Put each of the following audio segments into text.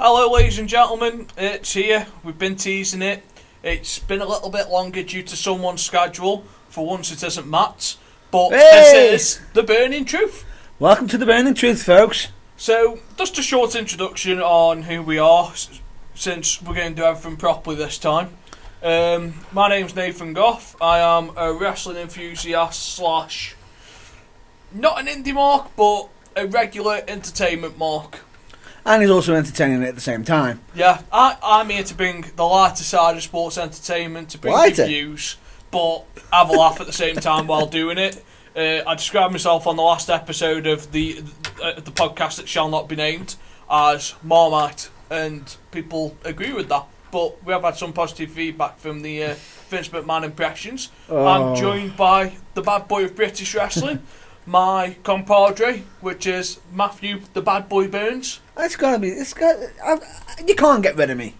Hello ladies and gentlemen, it's here, we've been teasing it. It's been a little bit longer due to someone's schedule. For once it isn't Matt's, but This is The Burning Truth. Welcome to The Burning Truth, folks. So, just a short introduction on who we are, since we're going to do everything properly this time. My name's Nathan Goff. I am a wrestling enthusiast slash, not an indie mark, but a regular entertainment mark. And he's also entertaining at the same time. Yeah, I'm here to bring the lighter side of sports entertainment, to bring reviews, but have a laugh at the same time while doing it. I described myself on the last episode of the podcast that shall not be named as Marmite, and people agree with that. But we have had some positive feedback from the Vince McMahon impressions. Oh. I'm joined by the bad boy of British wrestling, my compadre, which is Matthew the Bad Boy Burns. You can't get rid of me.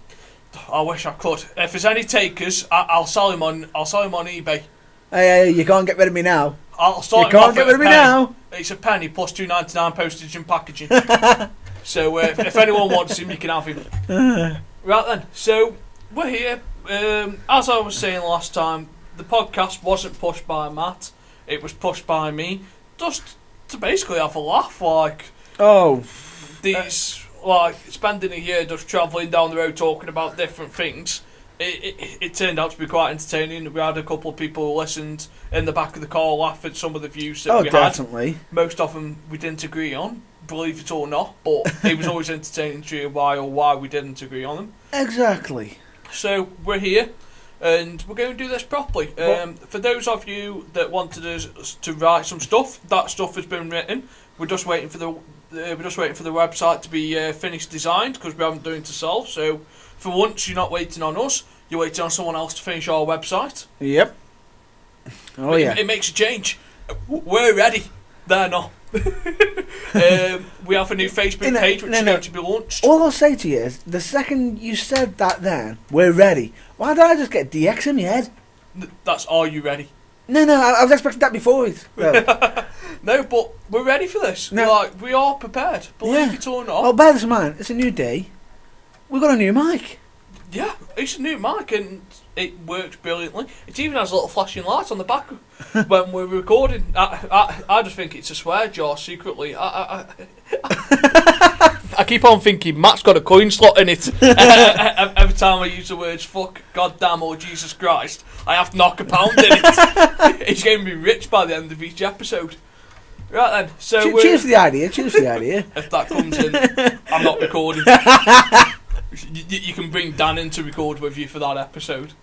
I wish I could. If there's any takers, I'll sell him on eBay. Hey, you can't get rid of me now. I'll start. You can't get rid of me now. It's a penny plus $2.99 postage and packaging. So if anyone wants him, you can have him. Right then. So we're here. As I was saying last time, the podcast wasn't pushed by Matt. It was pushed by me, just to basically have a laugh. Spending a year just travelling down the road talking about different things. It turned out to be quite entertaining. We had a couple of people who listened in the back of the car laugh at some of the views that we definitely. had. Most of them we didn't agree on, believe it or not, but it was always entertaining to hear why we didn't agree on them. Exactly. So we're here, and we're going to do this properly. For those of you that wanted us to write some stuff, that stuff has been written. We're just waiting for the website to be finished designed, because we haven't done it to sell. So for once, you're not waiting on us. You're waiting on someone else to finish our website. Yep. It makes a change. We're ready. They're not. We have a new Facebook page which is going to be launched. All I'll say to you is, the second you said that then, we're ready, why did I just get DX in my head? That's Are You Ready? No, I was expecting that before it. No, but we're ready for this. No. We are prepared. Believe it or not. Oh, bear this in mind, it's a new day. We've got a new mic. Yeah, it's a new mic and it works brilliantly. It even has a little flashing light on the back when we're recording. I just think it's a swear jar secretly. I keep on thinking Matt's got a coin slot in it. Every time I use the words fuck, goddamn or Jesus Christ, I have to knock a pound in it. He's going to be rich by the end of each episode. Right then, so cheers for the idea. If that comes in, I'm not recording. You can bring Dan in to record with you for that episode.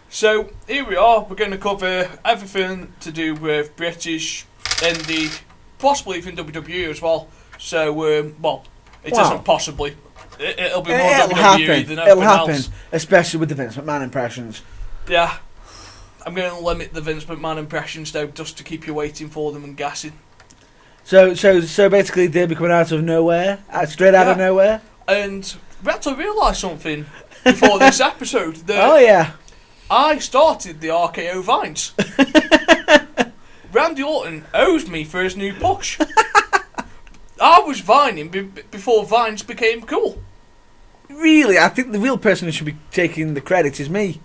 So here we are. We're going to cover everything to do with British, indie, possibly even WWE as well. So isn't possibly. It'll be more WWE than everything else. Especially with the Vince McMahon impressions. Yeah. I'm going to limit the Vince McMahon impressions though, just to keep you waiting for them and guessing. So basically they'll be coming out of nowhere, straight out of nowhere. And we had to realise something before this episode. I started the RKO Vines. Randy Orton owes me for his new push. I was vining before Vines became cool. Really? I think the real person who should be taking the credit is me.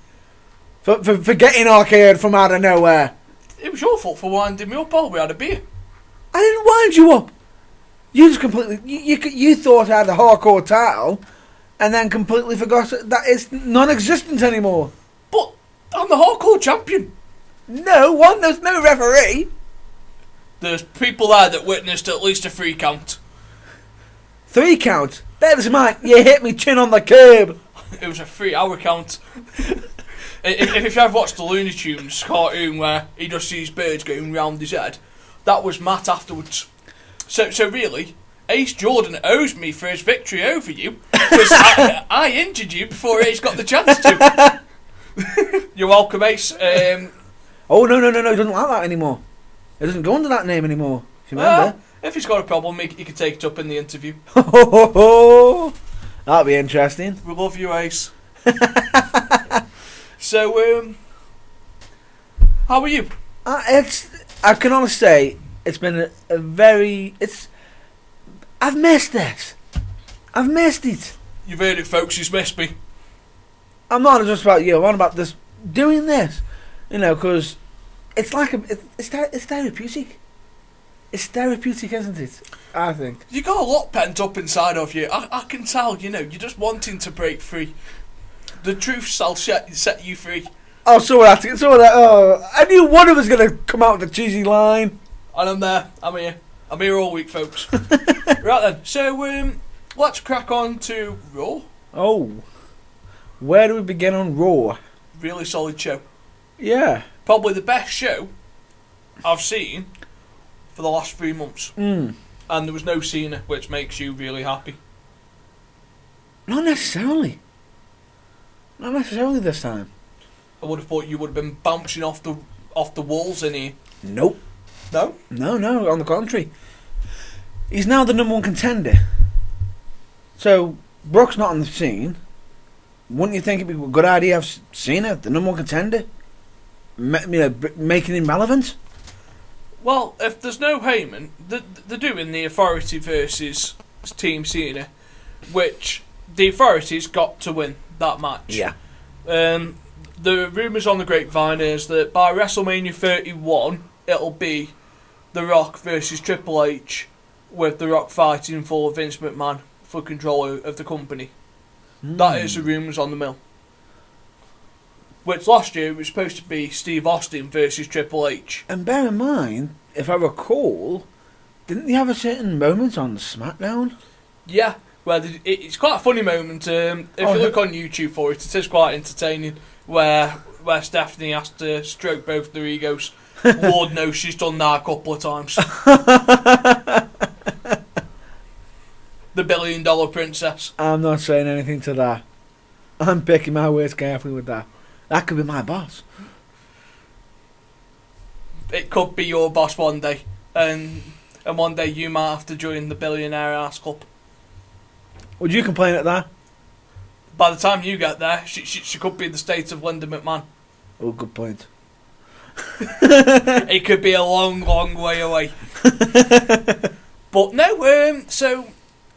For getting RKO'd from out of nowhere. It was your fault for winding me up while we had a beer. I didn't wind you up. You just completely... You thought I had a hardcore title and then completely forgot that it's non-existent anymore. But I'm the hardcore champion. No, there's no referee. There's people there that witnessed at least a 3 count. 3 count? There's mine. You hit me chin on the curb. It was a 3-hour count. If you have watched the Looney Tunes cartoon where he just sees birds going round his head, that was Matt afterwards. So really, Ace Jordan owes me for his victory over you, because I injured you before Ace got the chance to. You're welcome, Ace. Oh, no, he doesn't like that anymore. It doesn't go under that name anymore, if you remember. If he's got a problem, he can take it up in the interview. That'll be interesting. We love you, Ace. So, how are you? I can honestly say it's been a very... I've missed this. I've missed it. You've heard it, folks. He's missed me. I'm not just about you. I'm on about this. Doing this, because it's like it's therapeutic. It's therapeutic, isn't it? I think. You got a lot pent up inside of you. I can tell. You're just wanting to break free. The truth shall set you free. Oh, so that. Oh, I knew one of us was going to come out with a cheesy line. And I'm there. I'm here. I'm here all week, folks. Right then. So, let's crack on to Raw. Oh. Where do we begin on Raw? Really solid show. Yeah. Probably the best show I've seen for the last 3 months. Mm. And there was no Cena, which makes you really happy. Not necessarily. Not necessarily this time. I would have thought you would have been bouncing off the walls in here. Nope. No? No, on the contrary. He's now the number one contender. So, Brock's not on the scene. Wouldn't you think it'd be a good idea to have Cena, the number one contender? Making him relevant? Well, if there's no Heyman, they're doing the Authority versus Team Cena, which the Authority's got to win that match. Yeah. The rumours on the grapevine is that by WrestleMania 31, it'll be The Rock versus Triple H, with The Rock fighting for Vince McMahon for control of the company. That is the rumours on the mill. Which last year was supposed to be Steve Austin versus Triple H. And bear in mind, if I recall, didn't they have a certain moment on SmackDown? Yeah, well, it's quite a funny moment. If you look on YouTube for it, it is quite entertaining. Where Stephanie has to stroke both their egos. Lord knows she's done that a couple of times. The $1 billion princess. I'm not saying anything to that. I'm picking my words carefully with that. That could be my boss. It could be your boss one day. And one day you might have to join the billionaire ass club. Would you complain at that? By the time you get there, she could be the state of Linda McMahon. Oh, good point. It could be a long, long way away. But no, so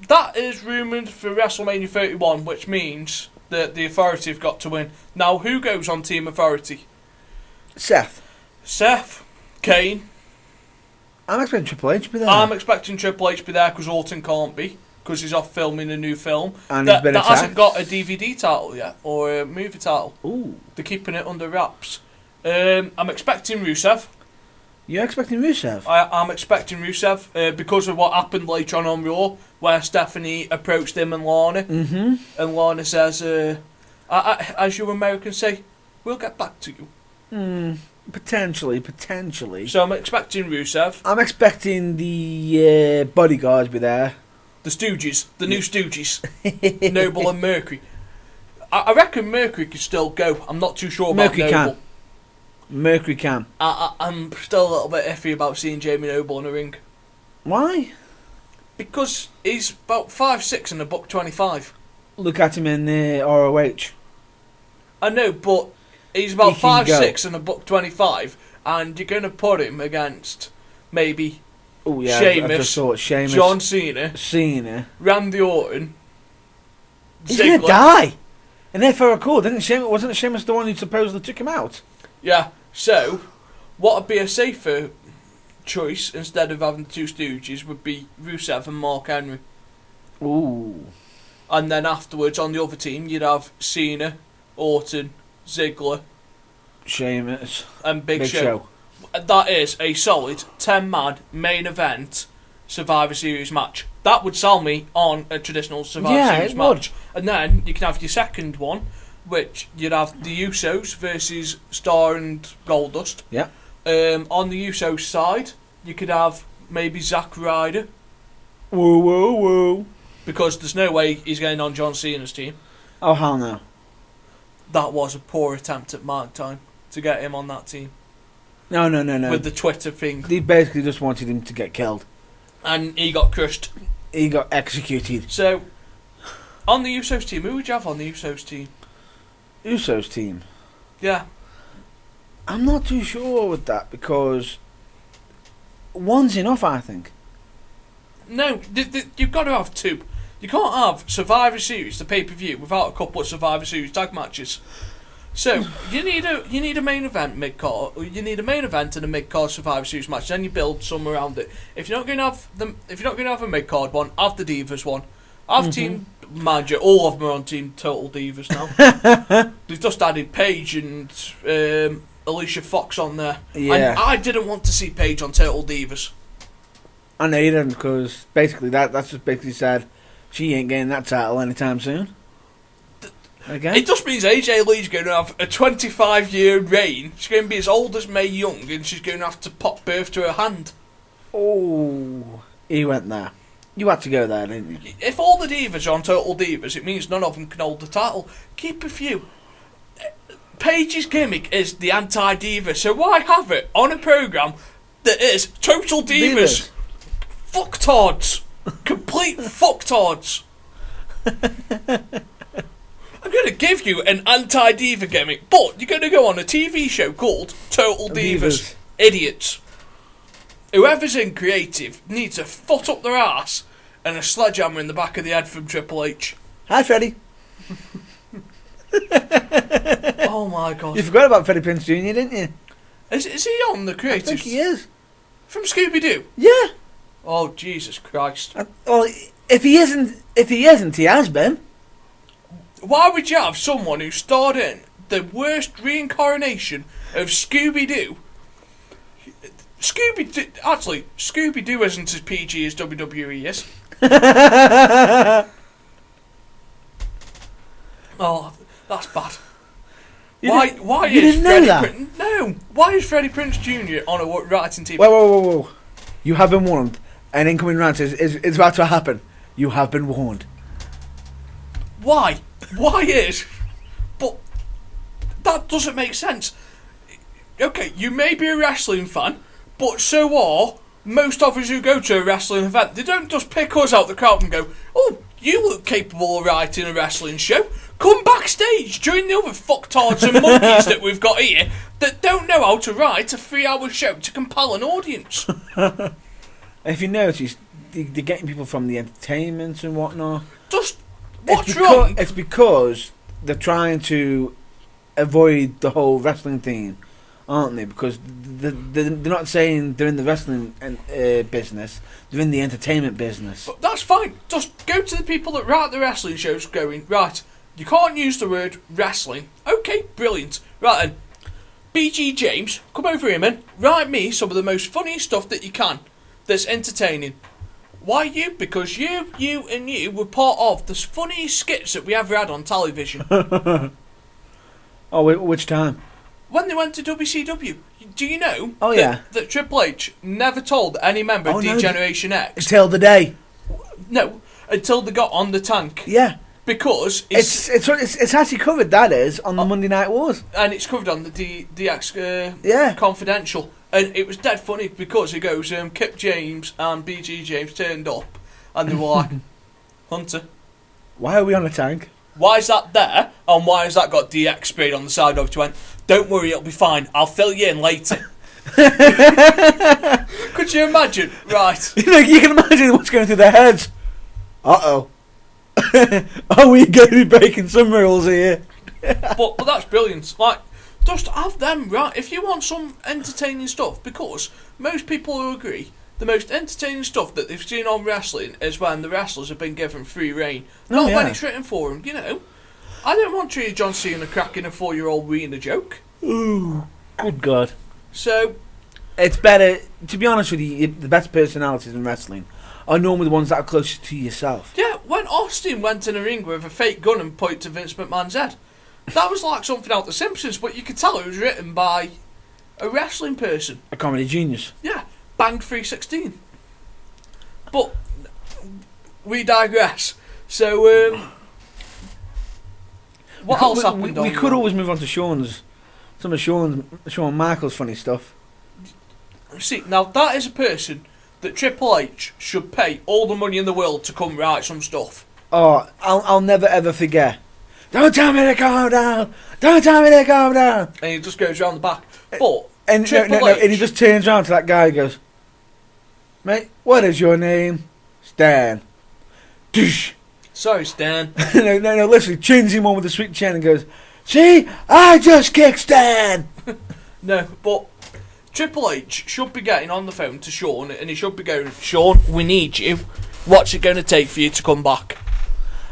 that is rumoured for WrestleMania 31, which means that the Authority have got to win. Now, who goes on Team Authority? Seth, Kane. I'm expecting Triple H to be there. I'm expecting Triple H to be there because Orton can't be, because he's off filming a new film. And that hasn't got a DVD title yet, or a movie title. Ooh. They're keeping it under wraps. I'm expecting Rusev. You're expecting Rusev? I'm expecting Rusev because of what happened later on Raw, where Stephanie approached him and Lana. Mm-hmm. And Lana says, as you Americans say, we'll get back to you. Potentially. So I'm expecting Rusev. I'm expecting the bodyguards to be there. The Stooges, the new Stooges. Noble and Mercury. I reckon Mercury can still go. I'm not too sure about Noble. Mercury can. I'm still a little bit iffy about seeing Jamie Noble in a ring. Why? Because he's about 5'6" and $125. Look at him in the ROH. I know, but he's about 5'6" and $125, and you're going to put him against maybe Sheamus, John Cena, Randy Orton. He's going to die. And if I recall, wasn't Sheamus the one who supposedly took him out? Yeah, so what would be a safer choice instead of having the two Stooges would be Rusev and Mark Henry. Ooh. And then afterwards on the other team you'd have Cena, Orton, Ziggler, Sheamus and Big Show. That is a solid 10-man main event Survivor Series match. That would sell me on a traditional Survivor Series match. And then you can have your second one, which you'd have the Usos versus Star and Goldust. Yeah. On the Usos side, you could have maybe Zack Ryder. Woo. Because there's no way he's going on John Cena's team. Oh, hell no. That was a poor attempt at Mark Time to get him on that team. No. With the Twitter thing. They basically just wanted him to get killed. And he got crushed. He got executed. So, on the Usos team, who would you have on the Usos team? Usos team? Yeah. I'm not too sure with that because one's enough, I think. No, you've got to have two. You can't have Survivor Series, the pay-per-view, without a couple of Survivor Series tag matches. So you need a main event mid-card. You need a main event and a mid-card Survivor Series match. Then you build some around it. If you're not going to have a mid-card one, have the Divas one. Have Team Manager. All of them are on Team Total Divas now. They've just added Paige and Alicia Fox on there. Yeah. And I didn't want to see Paige on Total Divas. I know you didn't, because basically that's just basically said she ain't getting that title anytime soon. Okay. It just means AJ Lee's going to have a 25-year reign. She's going to be as old as Mae Young, and she's going to have to pop birth to her hand. Oh, he went there. You had to go there, didn't you? If all the Divas are on Total Divas, it means none of them can hold the title. Keep a few. Paige's gimmick is the anti-diva, so why have it on a programme that is Total Divas? Fucktards. Complete fucktards. I'm going to give you an anti-diva gimmick, but you're going to go on a TV show called Total Divas. Idiots. Whoever's in creative needs a foot up their arse and a sledgehammer in the back of the head from Triple H. Hi, Freddie. Oh my god. You forgot about Freddie Prinze Jr., didn't you? Is he on the creative? I think he is. From Scooby-Doo? Yeah. Oh, Jesus Christ. Well, if he isn't, he has been. Why would you have someone who starred in the worst reincarnation of Scooby-Doo? Scooby-Doo isn't as PG as WWE is. Oh, that's bad. Why is Freddie Prinze Jr. on a writing team? Whoa. You have been warned. An incoming rant is about to happen. You have been warned. Why? But that doesn't make sense. Okay, you may be a wrestling fan, but so are most of us who go to a wrestling event. They don't just pick us out the crowd and go, "Oh, you look capable of writing a wrestling show. Come backstage, join the other fucktards and monkeys that we've got here that don't know how to write a 3-hour show to compel an audience." If you notice, they're getting people from the entertainment and whatnot. Just what's wrong? It's because they're trying to avoid the whole wrestling theme, aren't they? Because they're not saying they're in the wrestling business, they're in the entertainment business. But that's fine. Just go to the people that write the wrestling shows going, right, you can't use the word wrestling. Okay, brilliant. Right then, BG James, come over here, man. Write me some of the most funny stuff that you can that's entertaining. Why you? Because you were part of the funniest skits that we ever had on television. Oh, which time? When they went to WCW. Do you know that Triple H never told any member of D-Generation X... Until the day. No, until they got on the tank. Yeah. Because it's actually covered, that is, on the Monday Night Wars. And it's covered on the DX Confidential. And it was dead funny because it goes, Kip James and BG James turned up and they were like, Hunter, why are we on a tank? Why is that there? And why has that got DX sprayed on the side of it? He went, don't worry, it'll be fine. I'll fill you in later. Could you imagine? Right. You can imagine what's going through their heads. Uh-oh. Are we going to be breaking some rules here? but that's brilliant. Like, just have them, right? If you want some entertaining stuff, because most people will agree, the most entertaining stuff that they've seen on wrestling is when the wrestlers have been given free reign. Not when it's written for them, you know. I don't want to hear John Cena cracking a 4-year-old wiener joke. Ooh, good God. So, it's better, to be honest with you, the best personalities in wrestling are normally the ones that are closest to yourself. Yeah, when Austin went in a ring with a fake gun and pointed to Vince McMahon's head, that was like something out of The Simpsons, but you could tell it was written by a wrestling person. A comedy genius. Yeah, Bang 316. But we digress. So, what else happened? We could always move on to some of Shawn Michaels' funny stuff. See, now that is a person that Triple H should pay all the money in the world to come write some stuff. Oh, I'll never ever forget. Don't tell me to calm down. Don't tell me to calm down. And he just goes round the back. But and he just turns around to that guy and goes, mate, what is your name? Stan. Doosh. Sorry, Stan. no, literally chins him on with a sweet chin and goes, see, I just kicked Stan. No, but Triple H should be getting on the phone to Sean and he should be going, Sean, we need you. What's it going to take for you to come back?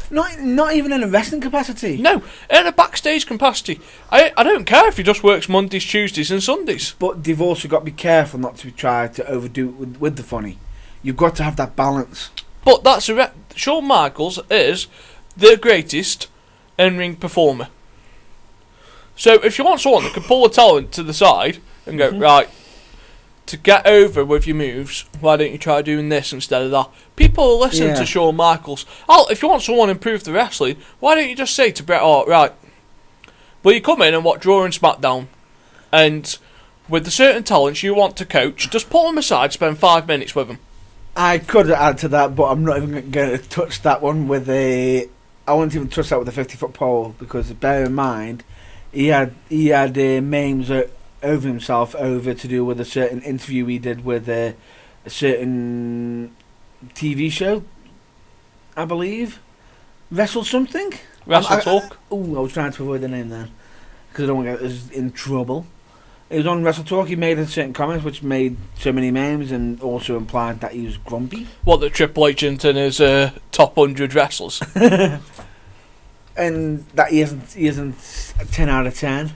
Not even in a wrestling capacity. No, in a backstage capacity. I don't care if he just works Mondays, Tuesdays and Sundays. But they've also got to be careful not to try to overdo it with the funny. You've got to have that balance. But that's Shawn Michaels is the greatest in-ring performer. So if you want someone that can pull a talent to the side and go, right, to get over with your moves, why don't you try doing this instead of that? People listen to Shawn Michaels. Oh, if you want someone to improve the wrestling, why don't you just say to Bret Hart, right, will you come in and watch Raw and SmackDown? And with the certain talents you want to coach, just put them aside, spend 5 minutes with them. I could add to that, but I'm not even going to touch that one with a... I won't even touch that with a 50-foot pole, because bear in mind, he had memes over himself over to do with a certain interview he did with a certain TV show, I believe. Wrestle something? Wrestle Talk? I was trying to avoid the name then, because I don't want to get us in trouble. It was on Wrestle Talk. He made a certain comments which made so many memes and also implied that he was grumpy. What, that Triple H isn't in his top 100 wrestlers? And that he isn't a 10 out of 10.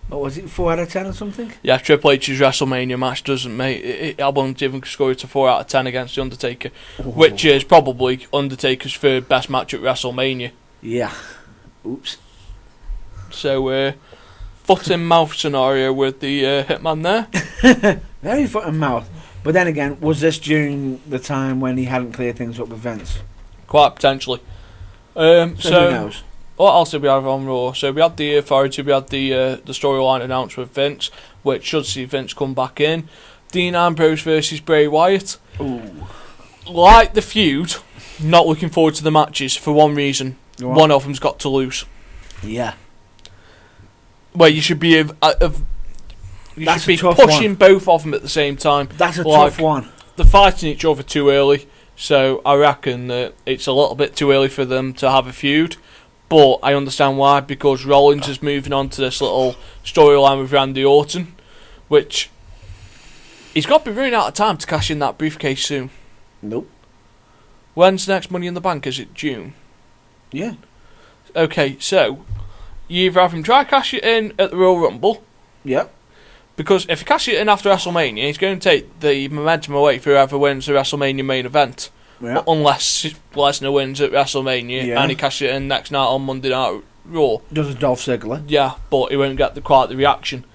What was it, 4 out of 10 or something? Yeah, Triple H's WrestleMania match doesn't make... I won't even score it a 4 out of 10 against The Undertaker, which is probably Undertaker's third best match at WrestleMania. Yeah. Oops. So, foot in mouth scenario with the Hitman there. Very foot in mouth. But then again, was this during the time when he hadn't cleared things up with Vince? Quite potentially. So who knows? What else did we have on Raw? So we had the Authority, we had the storyline announced with Vince, which should see Vince come back in. Dean Ambrose versus Bray Wyatt. Ooh. Like the feud, not looking forward to the matches for one reason. What? One of them's got to lose. Yeah. Where you should be you should be pushing both of them at the same time. That's a tough one. They're fighting each other too early, so I reckon that it's a little bit too early for them to have a feud. But I understand why, because Rollins is moving on to this little storyline with Randy Orton, which he's got to be running out of time to cash in that briefcase soon. Nope. When's the next Money in the Bank? Is it June? Yeah. Okay, so you either have him try cash it in at the Royal Rumble. Yep. Because if he cashes it in after WrestleMania, he's going to take the momentum away for whoever wins the WrestleMania main event. Yep. Unless Lesnar wins at WrestleMania and he cashes it in next night on Monday Night Raw. Does a Dolph Ziggler. Yeah, but he won't get quite the reaction.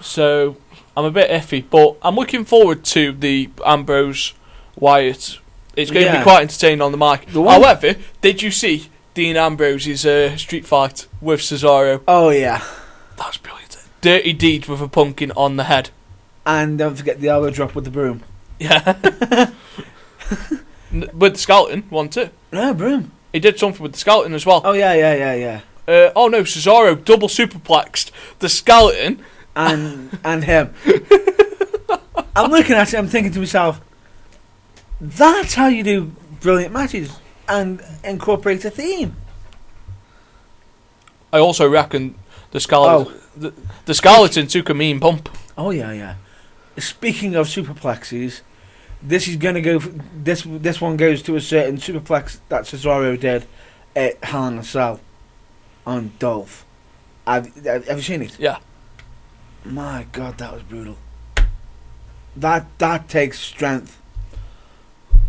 So I'm a bit iffy, but I'm looking forward to the Ambrose Wyatt. It's going to be quite entertaining on the mic. However, did you see Dean Ambrose's street fight with Cesaro? Oh yeah. That was brilliant. Dirty deed with a pumpkin on the head. And don't forget the elbow drop with the broom. Yeah. With the skeleton, wasn't it? No, broom. He did something with the skeleton as well. Oh, yeah. Oh no, Cesaro double superplexed the skeleton. And him. I'm looking at it, I'm thinking to myself, that's how you do brilliant matches and incorporate a theme. I also reckon the skeleton, the skeleton took a mean bump. Oh, yeah. Speaking of superplexes, this is going to go. This one goes to a certain superplex that Cesaro did at Hell in a Cell on Dolph. Have you seen it? Yeah. My God, that was brutal. That takes strength.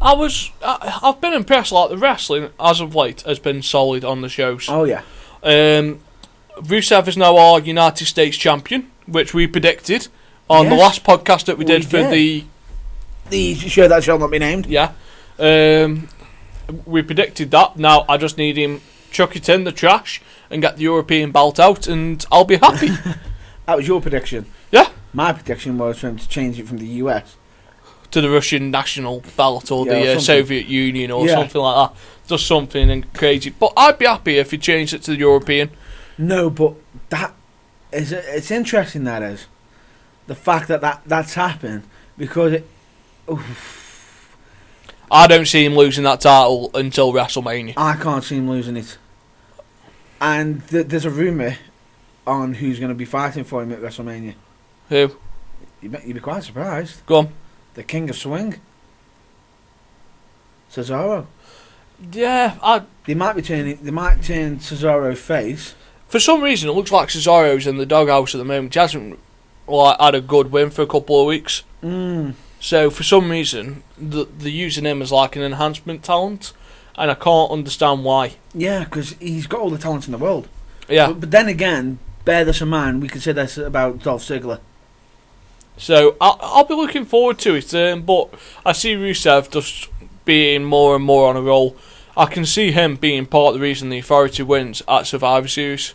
I've been impressed. Like the wrestling as of late has been solid on the shows. Oh yeah. Rusev is now our United States champion, which we predicted on the last podcast that we did for the show that shall not be named. Yeah. We predicted that. Now I just need him chuck it in the trash and get the European belt out, and I'll be happy. That was your prediction. Yeah. My prediction was for him to change it from the US to the Russian national belt or the Soviet Union or something like that. Just something crazy. But I'd be happy if he changed it to the European. No, but it's interesting, that is. The fact that's happened, because I don't see him losing that title until WrestleMania. I can't see him losing it. And there's a rumour on who's going to be fighting for him at WrestleMania. Who? You'd be quite surprised. Go on. The King of Swing. Cesaro. Yeah, They might turn Cesaro face. For some reason, it looks like Cesaro's in the doghouse at the moment. He hasn't had a good win for a couple of weeks. So for some reason, they're using him as like an enhancement talent, and I can't understand why. Yeah, because he's got all the talent in the world. Yeah. But then again, bear this in mind, we could say this about Dolph Ziggler. So I'll be looking forward to it, but I see Rusev just being more and more on a roll. I can see him being part of the reason the Authority wins at Survivor Series.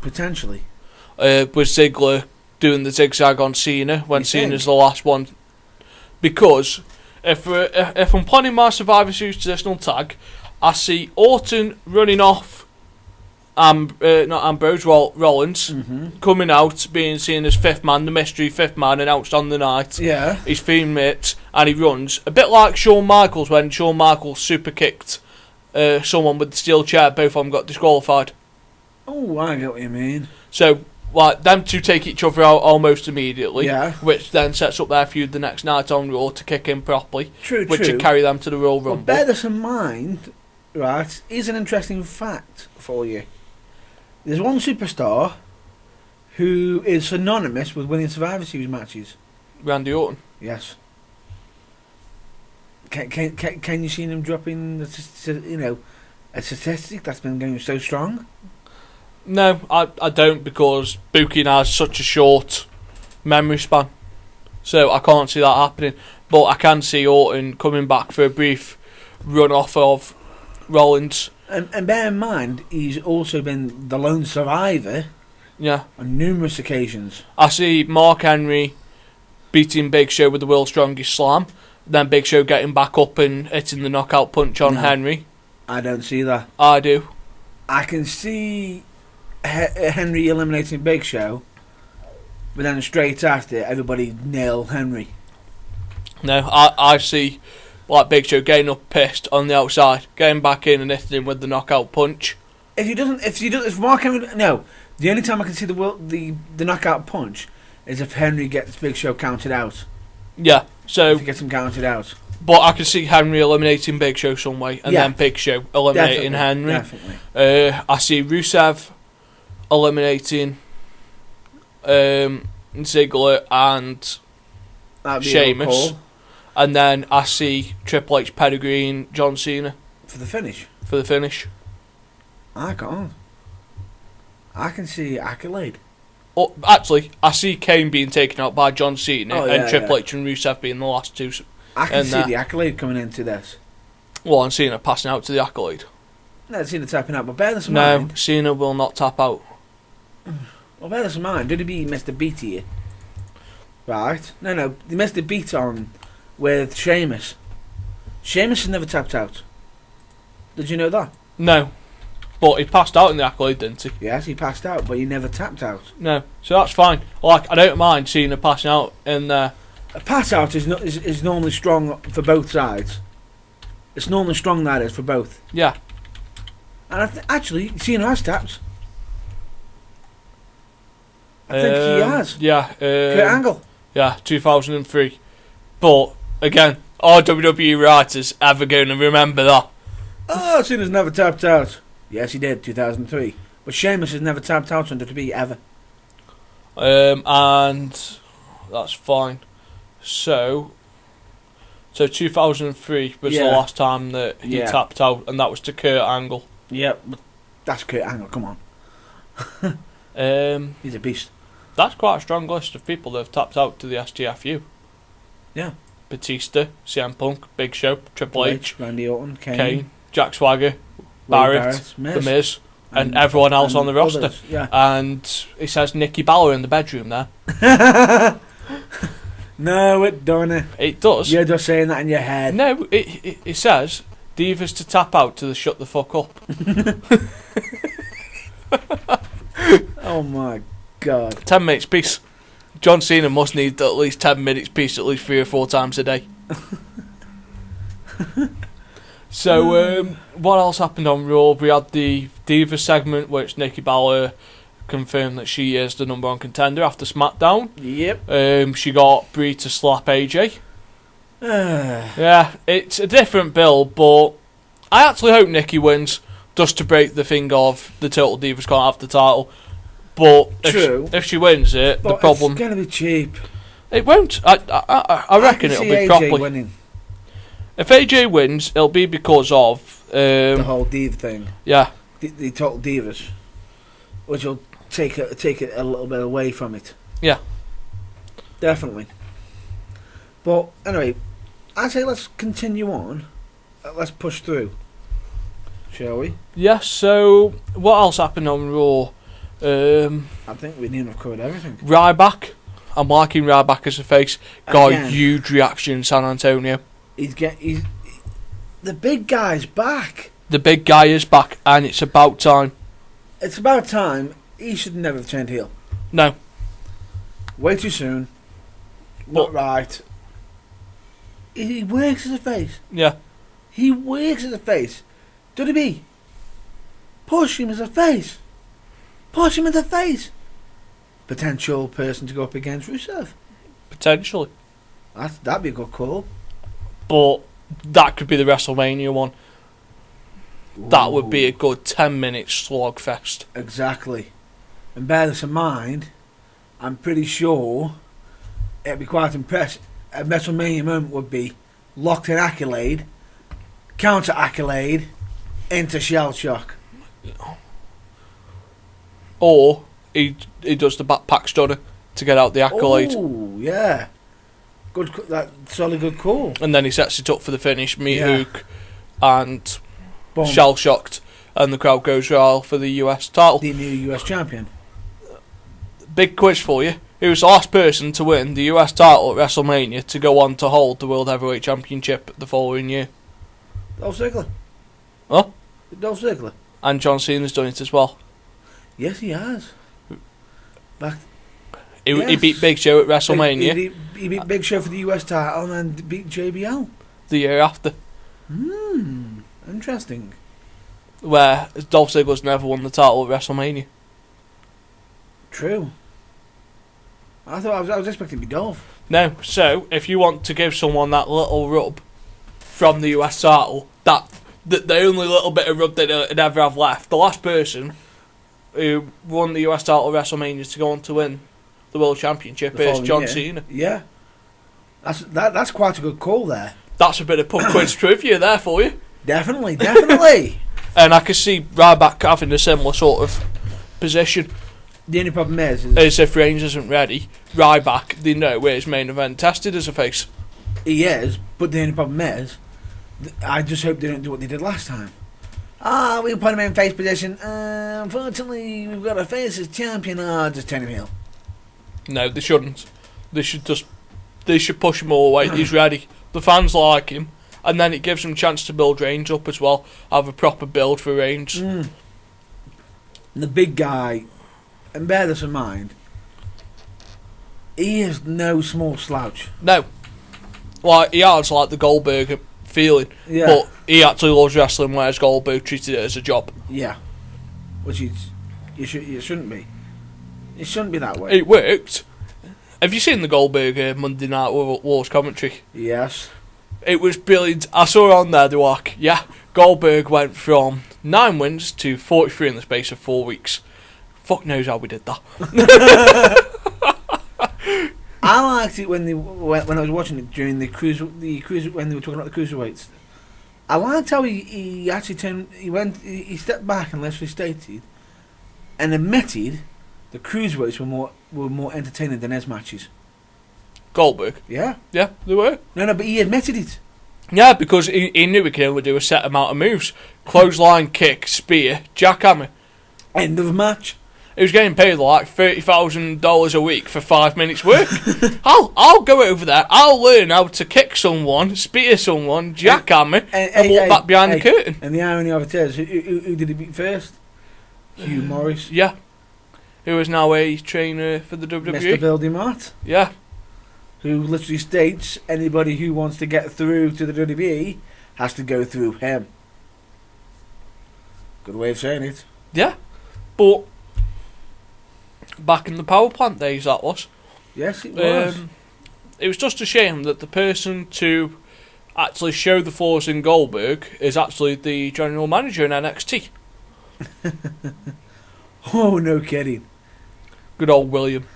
Potentially. With Ziggler doing the zigzag on Cena when Cena's the last one. Because if I'm planning my Survivor Series traditional tag, I see Orton running off not Ambrose, Rollins, coming out, being seen as fifth man, the mystery fifth man announced on the night. Yeah. He's teammates, and he runs. A bit like Shawn Michaels when Shawn Michaels super kicked someone with the steel chair, both of them got disqualified. Oh, I get what you mean. So, like, them two take each other out almost immediately, yeah. Which then sets up their feud the next night on Raw to kick in properly. True. Which would carry them to the Royal Rumble. Well, bear this in mind, right, here's an interesting fact for you. There's one superstar who is synonymous with winning Survivor Series matches. Randy Orton. Yes. Can you see him dropping a statistic that's been going so strong? No, I don't, because booking has such a short memory span. So I can't see that happening. But I can see Orton coming back for a brief run off of Rollins. And bear in mind, he's also been the lone survivor. Yeah. On numerous occasions. I see Mark Henry beating Big Show with the world's strongest slam. Then Big Show getting back up and hitting the knockout punch on Henry. I don't see that. I do. I can see Henry eliminating Big Show, but then straight after, everybody nail Henry. No, I see like Big Show getting up pissed on the outside, getting back in and hitting him with the knockout punch. If Mark Henry, no, the only time I can see the knockout punch is if Henry gets Big Show counted out. Yeah, so if he gets him counted out. But I can see Henry eliminating Big Show some way, and then Big Show eliminating Henry. Definitely. I see Rusev eliminating Ziggler and Sheamus. And then I see Triple H pedigreeing John Cena. For the finish? For the finish. I can't. I can see Accolade. Oh, actually, I see Kane being taken out by John Cena and Triple H and Rusev being the last two. I can see the Accolade coming into this. Well, and Cena passing out to the Accolade. No, Cena tapping out, but bear this in mind. No, Cena will not tap out. Well, bear this in mind. Did he be Mr. Beat here? Right. No, they missed the beat on with Sheamus. Sheamus has never tapped out. Did you know that? No. But he passed out in the Accolade, didn't he? Yes, he passed out, but he never tapped out. No. So that's fine. Like, I don't mind Cena passing out in there. A pass out is normally strong for both sides. It's normally strong, that is, for both. Yeah. And actually, Cena has tapped. I think he has. Yeah. Kurt Angle. Yeah, 2003. But, again, are WWE writers ever going to remember that? Oh, Cena's never tapped out. Yes, he did, 2003. But Sheamus has never tapped out on WWE ever. And that's fine. So 2003 was the last time that he tapped out, and that was to Kurt Angle. Yep, but that's Kurt Angle, come on. He's a beast. That's quite a strong list of people that have tapped out to the STFU. Yeah. Batista, CM Punk, Big Show, Triple H, Randy Orton, Kane, Jack Swagger, Barrett, The Miz, and everyone else on the roster. Yeah. And it says Nikki Bella in the bedroom there. No, it don't. It does. You're just saying that in your head. No, it says Divas to tap out to the shut the fuck up. Oh my god. 10 minutes piece. John Cena must need at least 10 minutes piece at least 3 or 4 times a day. So, what else happened on Raw? We had the Diva segment, which Nikki Bella confirmed that she is the number one contender after SmackDown. Yep. She got Brie to slap AJ. Yeah, it's a different build, but I actually hope Nikki wins, just to break the thing of the Total Divas can't have the title. But if she wins it, but the problem... it's going to be cheap. It won't. I reckon it'll be AJ properly... winning. If AJ wins, it'll be because of... the whole Diva thing. Yeah. The Total Divas. Which will take it a little bit away from it. Yeah. Definitely. But anyway, I say let's continue on. Let's push through. Shall we? Yeah, so what else happened on Raw? I think we need to have covered everything. Ryback. I'm liking Ryback as a face. Got Again. a huge reaction in San Antonio. The big guy's back. The big guy is back, and it's about time. It's about time. He should never have turned heel. No. Way too soon. Not right. He works as a face. Yeah. He works as a face. WB. Push him as a face. Push him as a face. Potential person to go up against Rusev. Potentially. That'd be a good call. But that could be the WrestleMania one. That would be a good 10-minute slogfest. Exactly. And bear this in mind, I'm pretty sure it'd be quite impressive. A WrestleMania moment would be locked in accolade, counter accolade, into shell shock. Or he does the backpack stunner to get out the accolade. Oh, yeah. Good. That's a good call. And then he sets it up for the finish, meat hook, and Boom. shell shocked, and the crowd goes wild for the US title. The new US champion. Big quiz for you. Who was the last person to win the US title at WrestleMania to go on to hold the World Heavyweight Championship the following year? Dolph Ziggler. Huh? Dolph Ziggler. And John Cena's done it as well. Yes, he has. He beat Big Show at WrestleMania. He beat Big Show for the US title and then beat JBL. The year after. Interesting. Where Dolph Ziggler's never won the title at WrestleMania. True. I was expecting to be Dolph. No, so if you want to give someone that little rub from the US title, that the only little bit of rub that they'd ever have left, the last person who won the US title at WrestleMania to go on to win the World Championship is John Cena. Yeah. That's quite a good call there. That's a bit of pub quiz trivia there for you. Definitely, definitely. And I can see Ryback having a similar sort of position. The only problem is as if Reigns isn't ready, Ryback, they know where his main event tested as a face. He is, but the only problem is, I just hope they don't do what they did last time. We put him in face position. Unfortunately, we've got a face as champion. Just turn him heel. No, they shouldn't. They should push him all the way. He's ready. The fans like him, and then it gives them a chance to build Reigns up as well. Have a proper build for Reigns. The big guy, and bear this in mind, he is no small slouch. No. Like, he has like the Goldberg feeling, but he actually loves wrestling, whereas Goldberg treated it as a job. Yeah. Which it shouldn't be. It shouldn't be that way. It worked. Have you seen the Goldberg Monday Night Wars commentary? Yes. It was brilliant. I saw on there, they were like, yeah, Goldberg went from 9 wins to 43 in the space of 4 weeks. Fuck knows how we did that. I liked it when I was watching it during the cruise when they were talking about the cruiserweights. I liked how he actually he stepped back and literally stated and admitted the cruiserweights were more entertaining than his matches. Goldberg? Yeah. Yeah, they were. No, but he admitted it. Yeah, because he knew he could only do a set amount of moves. Clothesline, kick, spear, jackhammer. End of match. He was getting paid like $30,000 a week for 5 minutes work. I'll go over there. I'll learn how to kick someone, spear someone, jackhammer, and walk back behind the curtain. And the irony of it is, who did he beat first? Hugh Morris. Yeah. Who is now a trainer for the WWE. Mr. Building Mart. Yeah. Who literally states anybody who wants to get through to the WWE has to go through him. Good way of saying it. Yeah, but back in the power plant days, that was. Yes, it was. It was just a shame that the person to actually show the flaws in Goldberg is actually the general manager in NXT. Oh, no kidding. Good old William.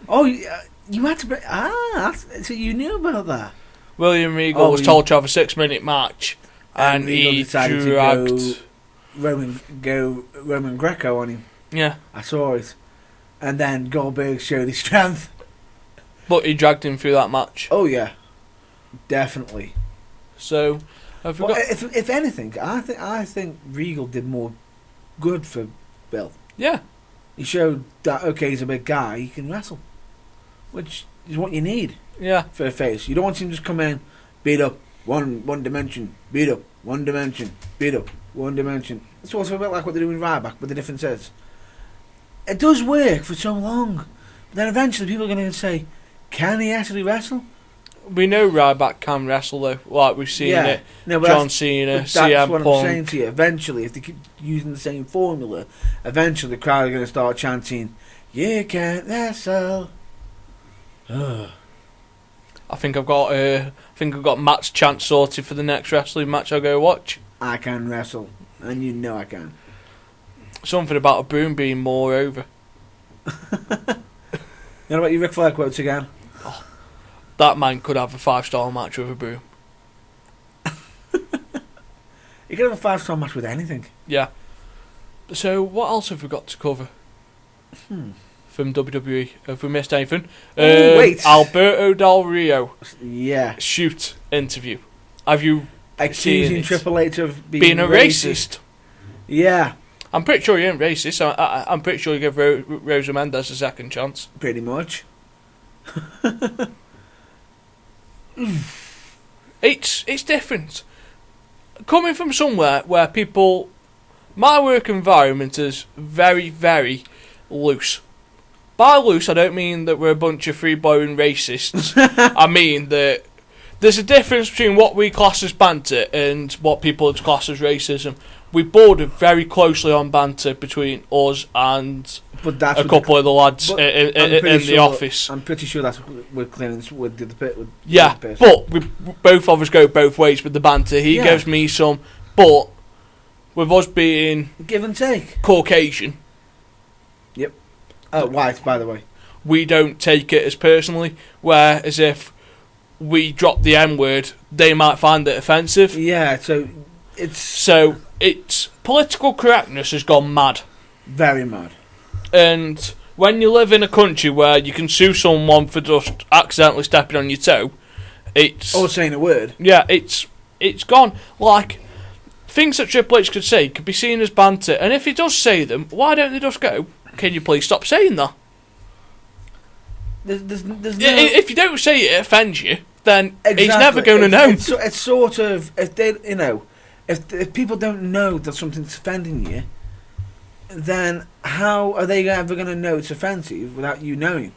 Oh, you had to... so you knew about that. William Regal was told to have a 6-minute match, and he decided dragged... to go Roman Greco on him. Yeah. I saw it. And then Goldberg showed his strength. But he dragged him through that match. Oh, yeah. Definitely. So, if anything, I think Regal did more good for Bill. Yeah. He showed that, okay, he's a big guy, he can wrestle. Which is what you need. Yeah. For a face. You don't want him to just come in, beat up, one dimension, beat up, one dimension, beat up, one dimension. It's also a bit like what they do in Ryback, but the difference is, it does work for so long. But then eventually people are going to say, can he actually wrestle? We know Ryback can wrestle, though. Like, we've seen it. No, John Cena, CM Punk. That's what I'm saying to you. Eventually, if they keep using the same formula, eventually the crowd are going to start chanting, you can't wrestle. I think I've got Matt's chance sorted for the next wrestling match I'll go watch. I can wrestle, and you know I can. Something about a broom being more over. You know about your Ric Flair quotes again? Oh, that man could have a 5-star match with a broom. You can have a 5-star match with anything. Yeah. So what else have we got to cover? From WWE? Have we missed anything? Wait. Alberto Del Rio. Yeah. Shoot interview. Have you accusing Triple H of being a racist? Yeah. I'm pretty sure he ain't racist. I'm pretty sure he gave Rosa Mendes a second chance. Pretty much. It's different. Coming from somewhere where people... My work environment is very, very loose. By loose, I don't mean that we're a bunch of free-blowing racists. I mean that there's a difference between what we class as banter and what people class as racism. We border very closely on banter between us and a couple of the lads in the office. I'm pretty sure that's we're clearing with the bit. Yeah, but we both of us go both ways with the banter. He gives me some, but with us being give and take Caucasian. Yep. White, by the way. We don't take it as personally, whereas if we drop the N word, they might find it offensive. Yeah, so it's political correctness has gone mad. Very mad. And when you live in a country where you can sue someone for just accidentally stepping on your toe, or saying a word. Yeah, it's gone. Like, things that Triple H could say could be seen as banter, and if he does say them, why don't they just go, can you please stop saying that? There's no... If you don't say it offends you, then he's never going to know. It's sort of, if they, if people don't know that something's offending you, then how are they ever going to know it's offensive without you knowing,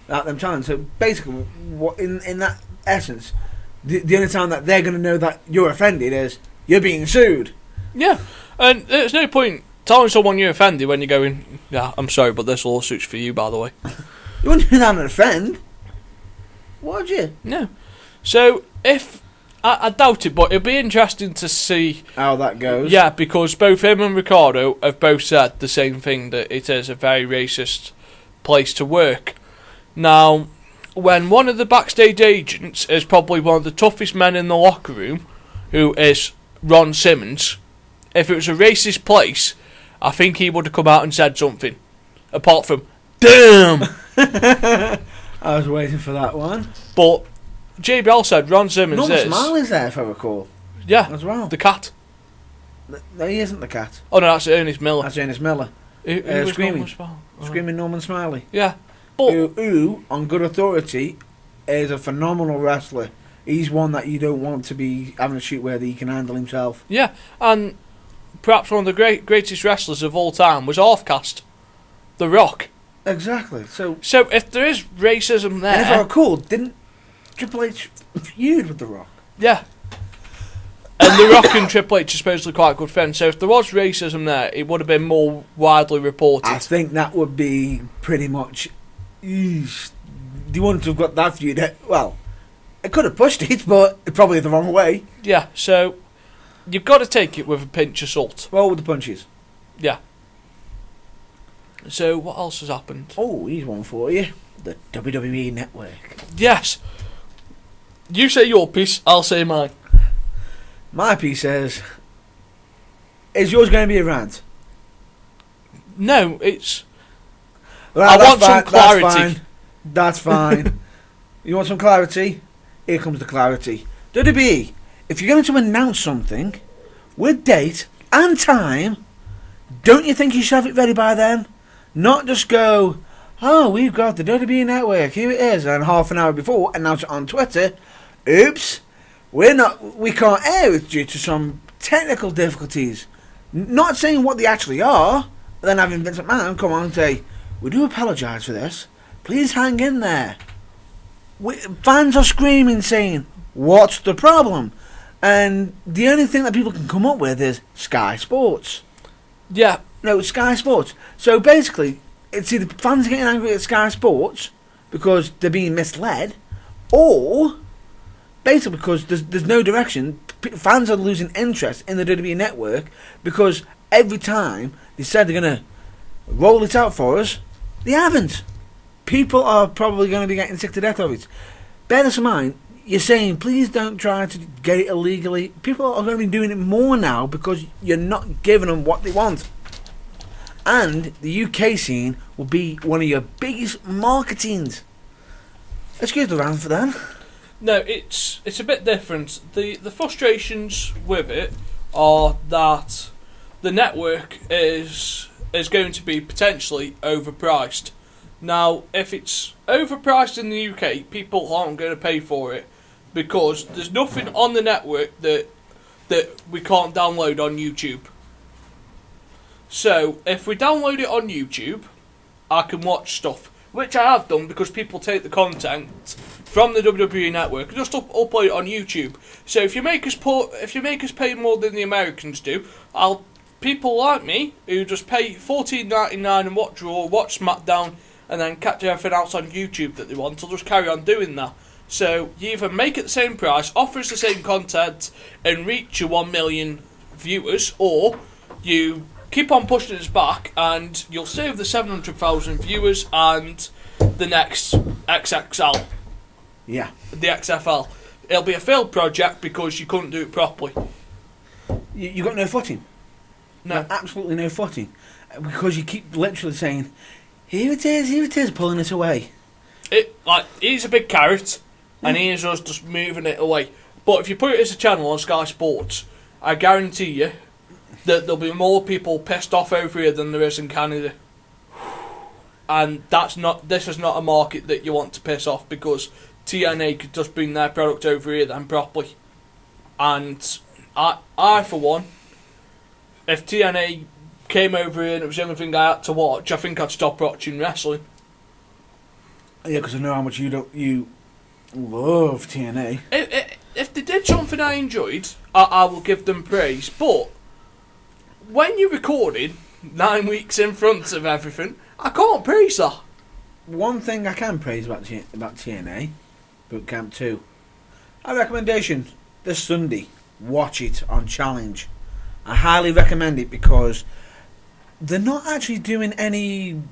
without them telling? So basically, what in that essence, the only time that they're going to know that you're offended is you're being sued. Yeah, and there's no point telling someone you're offended when you're going, yeah, I'm sorry, but this lawsuit's for you, by the way. You wouldn't do that on a friend, would you? No. So, if... I doubt it, but it'll be interesting to see... how that goes. Yeah, because both him and Ricardo have both said the same thing, that it is a very racist place to work. Now, when one of the backstage agents is probably one of the toughest men in the locker room, who is Ron Simmons, if it was a racist place, I think he would have come out and said something. Apart from, damn! I was waiting for that one. But JBL said Ron Simmons Norman is... Smiley's there, if I recall. Yeah, as well. The cat. No, he isn't the cat. Oh no, that's Ernest Miller. That's Ernest Miller. Who Screaming. Screaming Norman Smiley. Yeah. But who, on good authority, is a phenomenal wrestler. He's one that you don't want to be having a shoot where he can handle himself. Yeah, and perhaps one of the greatest wrestlers of all time was Offcast. The Rock. Exactly. So if there is racism there... And if I recall, didn't Triple H feud with The Rock? Yeah. And The Rock and Triple H are supposedly quite good friends, so if there was racism there, it would have been more widely reported. I think that would be pretty much... Eesh. You wouldn't have got that view. Well, it could have pushed it, but probably the wrong way. Yeah, so you've got to take it with a pinch of salt. Roll with the punches. Yeah. So what else has happened? Oh, here's one for you. The WWE Network. Yes. You say your piece, I'll say mine. My piece says, is yours going to be a rant? No, it's... Well, I want some clarity. That's fine. You want some clarity? Here comes the clarity. WWE, if you're going to announce something with date and time, don't you think you should have it ready by then? Not just go, oh, we've got the WWE Network, here it is, and half an hour before announce it on Twitter. Oops, we can't air it due to some technical difficulties. Not saying what they actually are, but then having Vince McMahon come on and say, we do apologise for this. Please hang in there. Fans are screaming, saying, what's the problem? And the only thing that people can come up with is Sky Sports. Yeah. No, Sky Sports. So basically, it's either fans are getting angry at Sky Sports because they're being misled, or basically because there's no direction. Fans are losing interest in the WWE Network because every time they said they're going to roll it out for us, they haven't. People are probably going to be getting sick to death of it. Bear this in mind, you're saying please don't try to get it illegally. People are going to be doing it more now because you're not giving them what they want. And the UK scene will be one of your biggest marketings. Excuse the rant for that. No, it's a bit different. The frustrations with it are that the network is going to be potentially overpriced. Now, if it's overpriced in the UK, people aren't going to pay for it because there's nothing on the network that we can't download on YouTube. So, if we download it on YouTube, I can watch stuff, which I have done because people take the content from the WWE Network and just upload it on YouTube. So, if you make us pay more than the Americans do, people like me who just pay $14.99 and watch Raw, watch SmackDown, and then catch everything else on YouTube that they want, will just carry on doing that. So you either make it the same price, offer us the same content, and reach your 1 million viewers, or you keep on pushing us back, and you'll save the 700,000 viewers and the next XXL. Yeah. The XFL. It'll be a failed project because you couldn't do it properly. You got no footing. No. Absolutely no footing. Because you keep literally saying, here it is, pulling it away. He's a big carrot, and here's us just moving it away. But if you put it as a channel on Sky Sports, I guarantee you that there'll be more people pissed off over here than there is in Canada. And this is not a market that you want to piss off, because TNA could just bring their product over here then properly. And I for one, if TNA came over here and it was the only thing I had to watch, I think I'd stop watching wrestling. Yeah, because I know how much you love TNA. If they did something I enjoyed, I will give them praise. But when you're recording 9 weeks in front of everything, I can't praise that. One thing I can praise about TNA, Boot Camp 2, a recommendation this Sunday, watch it on Challenge. I highly recommend it because they're not actually doing any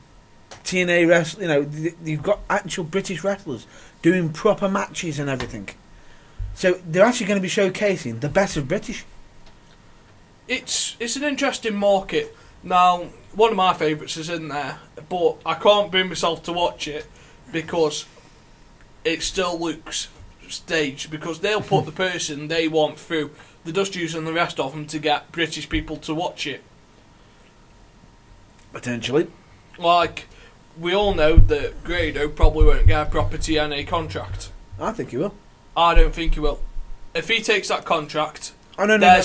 TNA wrestling. You know, you've got actual British wrestlers doing proper matches and everything. So they're actually going to be showcasing the best of British. It's an interesting market. Now, one of my favourites is in there, but I can't bring myself to watch it because it still looks staged, because they'll put the person they want through. They're just using the rest of them to get British people to watch it. Potentially. Like, we all know that Grado probably won't get a proper TNA contract. I think he will. I don't think he will. If he takes that contract, no. Bear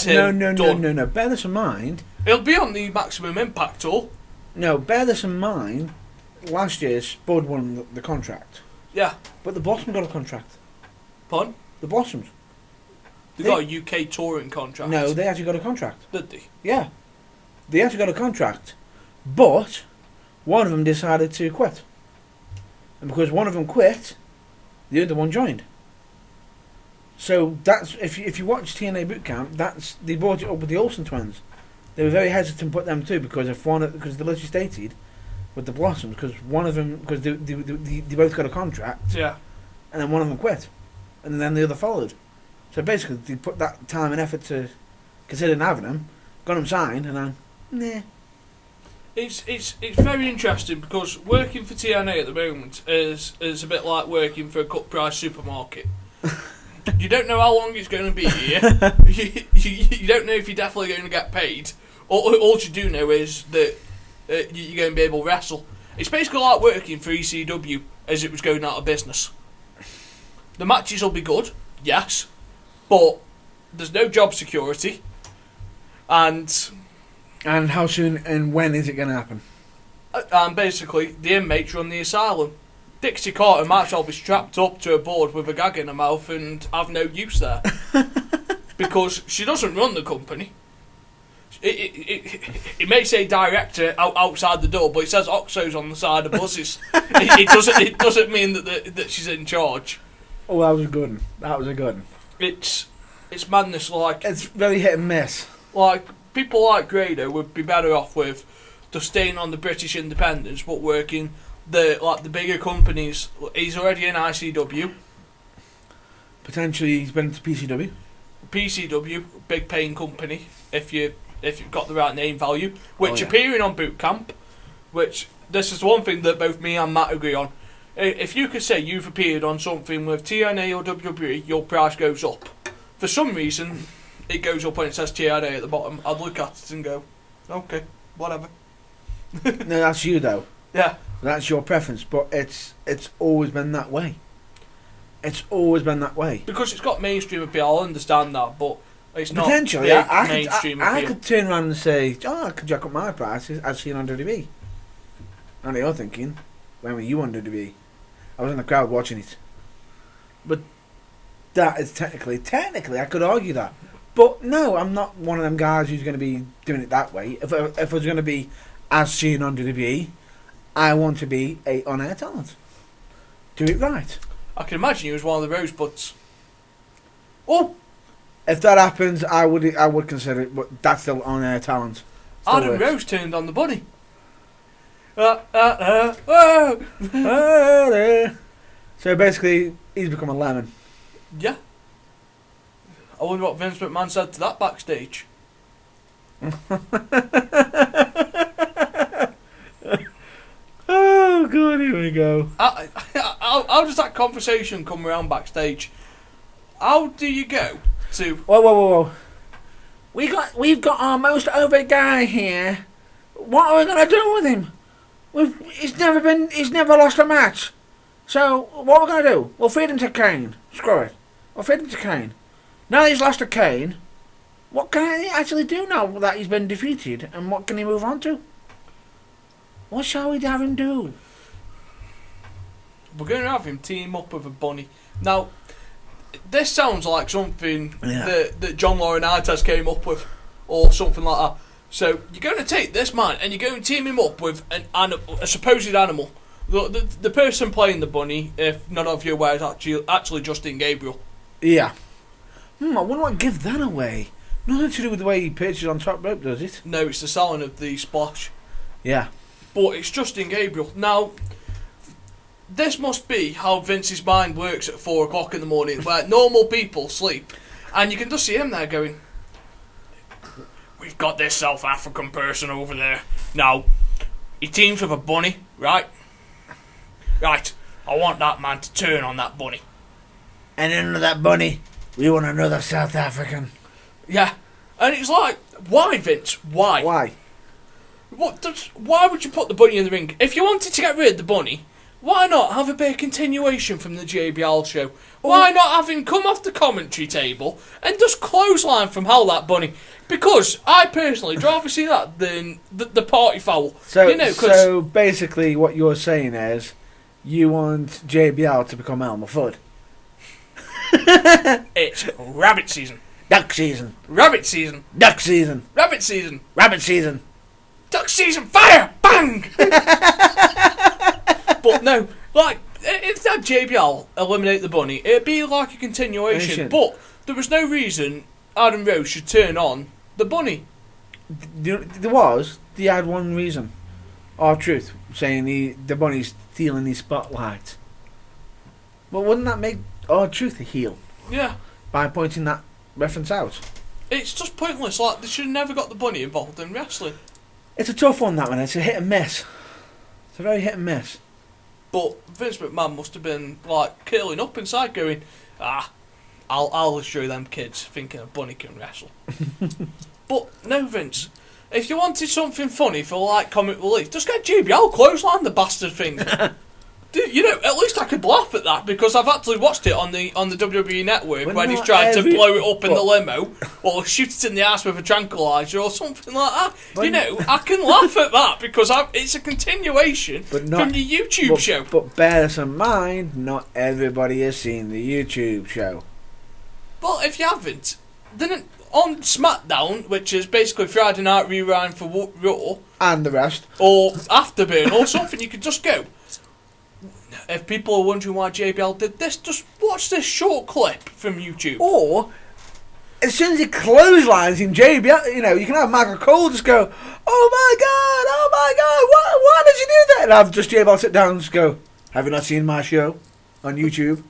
this in mind. He'll be on the Maximum Impact tour. No, bear this in mind. Last year, Spud won the contract. Yeah. But the Blossom got a contract. Pardon? The Blossoms. They got a UK touring contract. No, they actually got a contract. Did they? Yeah. They actually got a contract. But one of them decided to quit. And because one of them quit, the other one joined. So that's if you watch TNA Boot Camp, they brought it up with the Olsen twins. They were very hesitant to put them too because because they literally stated with the Blossoms because one of them because they both got a contract. Yeah. And then one of them quit, and then the other followed. So basically, they put that time and effort to considering having them, got them signed, and then nah. It's very interesting because working for TNA at the moment is a bit like working for a cut price supermarket. You don't know how long it's going to be here. you don't know if you're definitely going to get paid. All you do know is that you're going to be able to wrestle. It's basically like working for ECW as it was going out of business. The matches will be good, yes, but there's no job security. And how soon and when is it going to happen? And basically, the inmates run the asylum. Dixie Carter might well be strapped up to a board with a gag in her mouth and have no use there. Because she doesn't run the company. It may say director outside the door, but it says Oxo's on the side of buses. It doesn't mean that she's in charge. Oh, that was a good one. That was a good one. It's madness. Like it's very hit and miss. Like people like Grado would be better off with just staying on the British independents, but working the bigger companies. He's already in ICW. Potentially, he's been to PCW. PCW, big paying company. If you've got the right name value, which appearing on Boot Camp, which this is the one thing that both me and Matt agree on. If you could say you've appeared on something with TNA or WWE, your price goes up. For some reason, it goes up when it says TNA at the bottom. I'd look at it and go, okay, whatever. No, that's you though. Yeah. That's your preference, but it's always been that way. It's always been that way. Because it's got mainstream appeal, I understand that, but it's not potentially. mainstream I appeal. could turn around and say, I could jack up my prices as seen on WWE. And you're thinking, when were you on WWE? I was in the crowd watching it. But that is technically, I could argue that. But no, I'm not one of them guys who's going to be doing it that way. If I was going to be as seen on WWE, I want to be a on-air talent. Do it right. I can imagine you as one of the Rosebuds. Oh! If that happens, I would consider it, but that's still on-air talent. Still Adam works. Rose turned on the bunny. So basically, he's become a lemon. Yeah. I wonder what Vince McMahon said to that backstage. Oh, God, here we go. How does that conversation come around backstage? How do you go to... Whoa. We've got our most over guy here. What are we going to do with him? He's never lost a match. So, what are we going to do? We'll feed him to Kane. Screw it. We'll feed him to Kane. Now that he's lost to Kane, what can he actually do now that he's been defeated? And what can he move on to? What shall we have him do? We're going to have him team up with a bunny. Now, this sounds like something that John Laurinaitis came up with, or something like that. So, you're going to take this man and you're going to team him up with a supposed animal. The person playing the bunny, if none of you are aware, is actually Justin Gabriel. Yeah. I wonder what give that away. Nothing to do with the way he pitches on top rope, does it? No, it's the selling of the splash. Yeah. But it's Justin Gabriel. Now, this must be how Vince's mind works at 4 o'clock in the morning, where normal people sleep. And you can just see him there going, we've got this South African person over there. Now, he teams with a bunny, right? Right, I want that man to turn on that bunny. And under that bunny, we want another South African. Yeah. And it's like, why, Vince? Why? Why? Why would you put the bunny in the ring? If you wanted to get rid of the bunny, why not have a bit of continuation from the JBL show? Why not have him come off the commentary table and just clothesline from hell that bunny? Because I personally would rather see that than the party foul. So basically what you're saying is you want JBL to become Elmer Fudd. It's rabbit season. Duck season. Rabbit season. Duck season. Rabbit season. Rabbit season. Duck season. Fire! Bang! But no, like, if that JBL eliminate the bunny, it'd be like a continuation. But there was no reason Adam Rose should turn on the bunny. They had one reason. R-Truth, saying the bunny's stealing his spotlight. Well, wouldn't that make R-Truth a heel? Yeah. By pointing that reference out. It's just pointless. Like, they should have never got the bunny involved in wrestling. It's a tough one, that one. It's a hit and miss. It's a very hit and miss. But Vince McMahon must have been, like, curling up inside going, I'll destroy them kids thinking a bunny can wrestle. But no, Vince. If you wanted something funny for, like, comic relief, just get JBL clothesline the bastard thing. Dude, you know, at least I could laugh at that because I've actually watched it on the WWE network when he's trying to blow it up in the limo or shoot it in the ass with a tranquilizer or something like that. You know, I can laugh at that because it's a continuation from your YouTube show. But bear this in mind, not everybody has seen the YouTube show. Well, if you haven't, then on SmackDown, which is basically Friday Night Rewind for Raw, and the rest, or Afterburn, or something, you could just go. If people are wondering why JBL did this, just watch this short clip from YouTube. Or, as soon as he clotheslines him, JBL, you know, you can have Michael Cole just go, oh my god, why did you do that? And have just JBL sit down and just go, have you not seen my show on YouTube?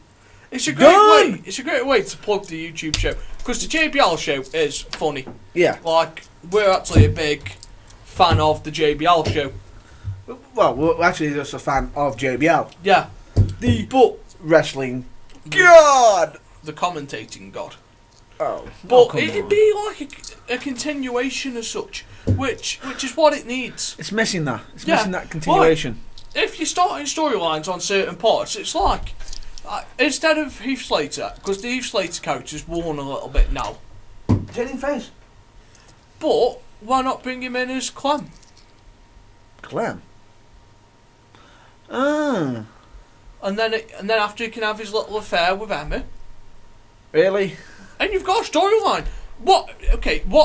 It's a great way. It's a great way to plug the YouTube show because the JBL show is funny. Yeah. Like, we're actually a big fan of the JBL show. Well, we're actually just a fan of JBL. Yeah. But wrestling god! The commentating god. Oh. But it'd be like a continuation as such, which is what it needs. It's missing that. It's missing that continuation. Like, if you're starting storylines on certain parts, it's like instead of Heath Slater, because the Heath Slater character's worn a little bit now. Turning face. But why not bring him in as Clem? Clem? Ah. And then after he can have his little affair with Emma. Really? And you've got a storyline. What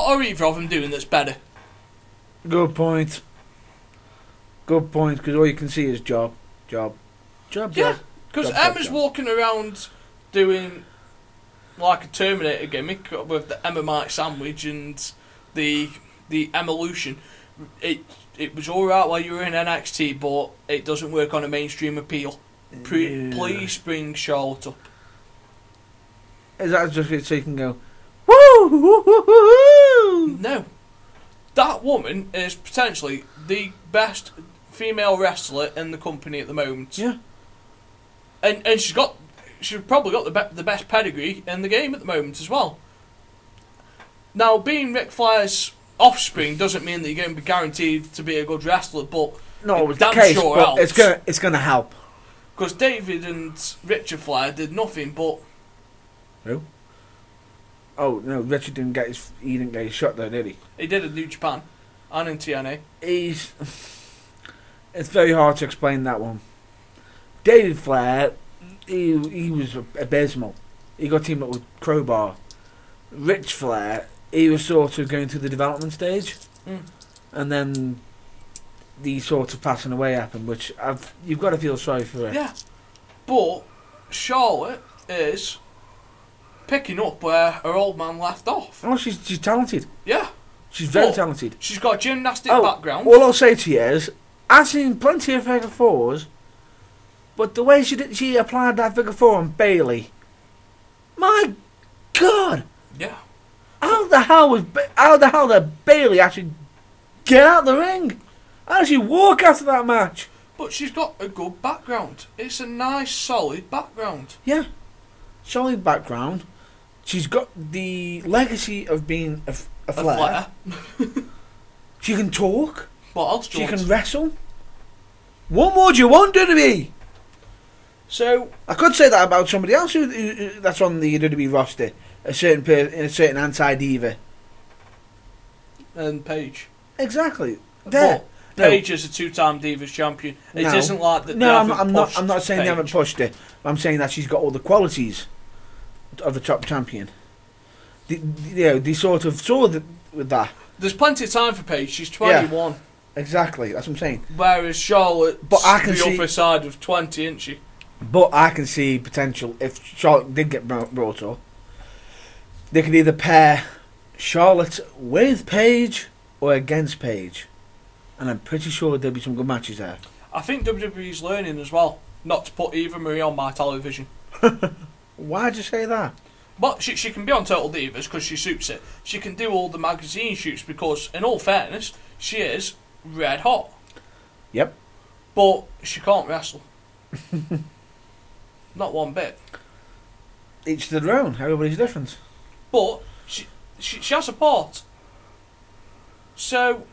are either of them doing that's better? Good point. Good point, because all you can see is job. Yeah, because Emma's walking around doing like a Terminator gimmick with the Emma Mike sandwich and the Evolution. It was alright while you were in NXT, but it doesn't work on a mainstream appeal. Please bring Charlotte up. Is that just so you can go, woo? No. That woman is potentially the best female wrestler in the company at the moment. Yeah. And she's probably got the best pedigree in the game at the moment as well. Now, being Ric Flair's offspring doesn't mean that you're going to be guaranteed to be a good wrestler, but no, it's the case, sure but helps. It's going to help. Because David and Richard Flair did nothing but. Who? Oh no, Richard didn't get his shot though, did he? He did in New Japan and in TNA. It's very hard to explain that one. David Flair, he was abysmal. He got teamed up with Crowbar. Rich Flair, he was sort of going through the development stage, and then the sort of passing away happened, which you've got to feel sorry for her. Yeah, but Charlotte is picking up where her old man left off. Oh, she's talented. Yeah, she's very talented. She's got a gymnastic background. All I'll say to you is, I've seen plenty of figure fours, but the way she applied that figure four on Bayley, my God. Yeah. How the hell did Bayley actually get out of the ring? How did she walk after that match? But she's got a good background. It's a nice, solid background. Yeah, solid background. She's got the legacy of being a Flair. She can talk. What else do you want? She can wrestle. What more do you want, WWE? So I could say that about somebody else who that's on the WWE roster. A certain anti-diva. And Paige. Exactly. But Paige is a two-time Divas champion. It isn't like that. No, I'm not saying they haven't pushed it. I'm saying that she's got all the qualities of a top champion. they sort of saw with that. There's plenty of time for Paige. She's 21. Yeah, exactly, that's what I'm saying. Whereas Charlotte's the upper side of 20, isn't she? But I can see potential if Charlotte did get brought up. They could either pair Charlotte with Paige or against Paige. And I'm pretty sure there'll be some good matches there. I think WWE's learning as well not to put Eva Marie on my television. Why'd you say that? But she can be on Total Divas because she suits it. She can do all the magazine shoots because, in all fairness, she is red hot. Yep. But she can't wrestle. Not one bit. Each to their own. Everybody's different. But she has a part. So,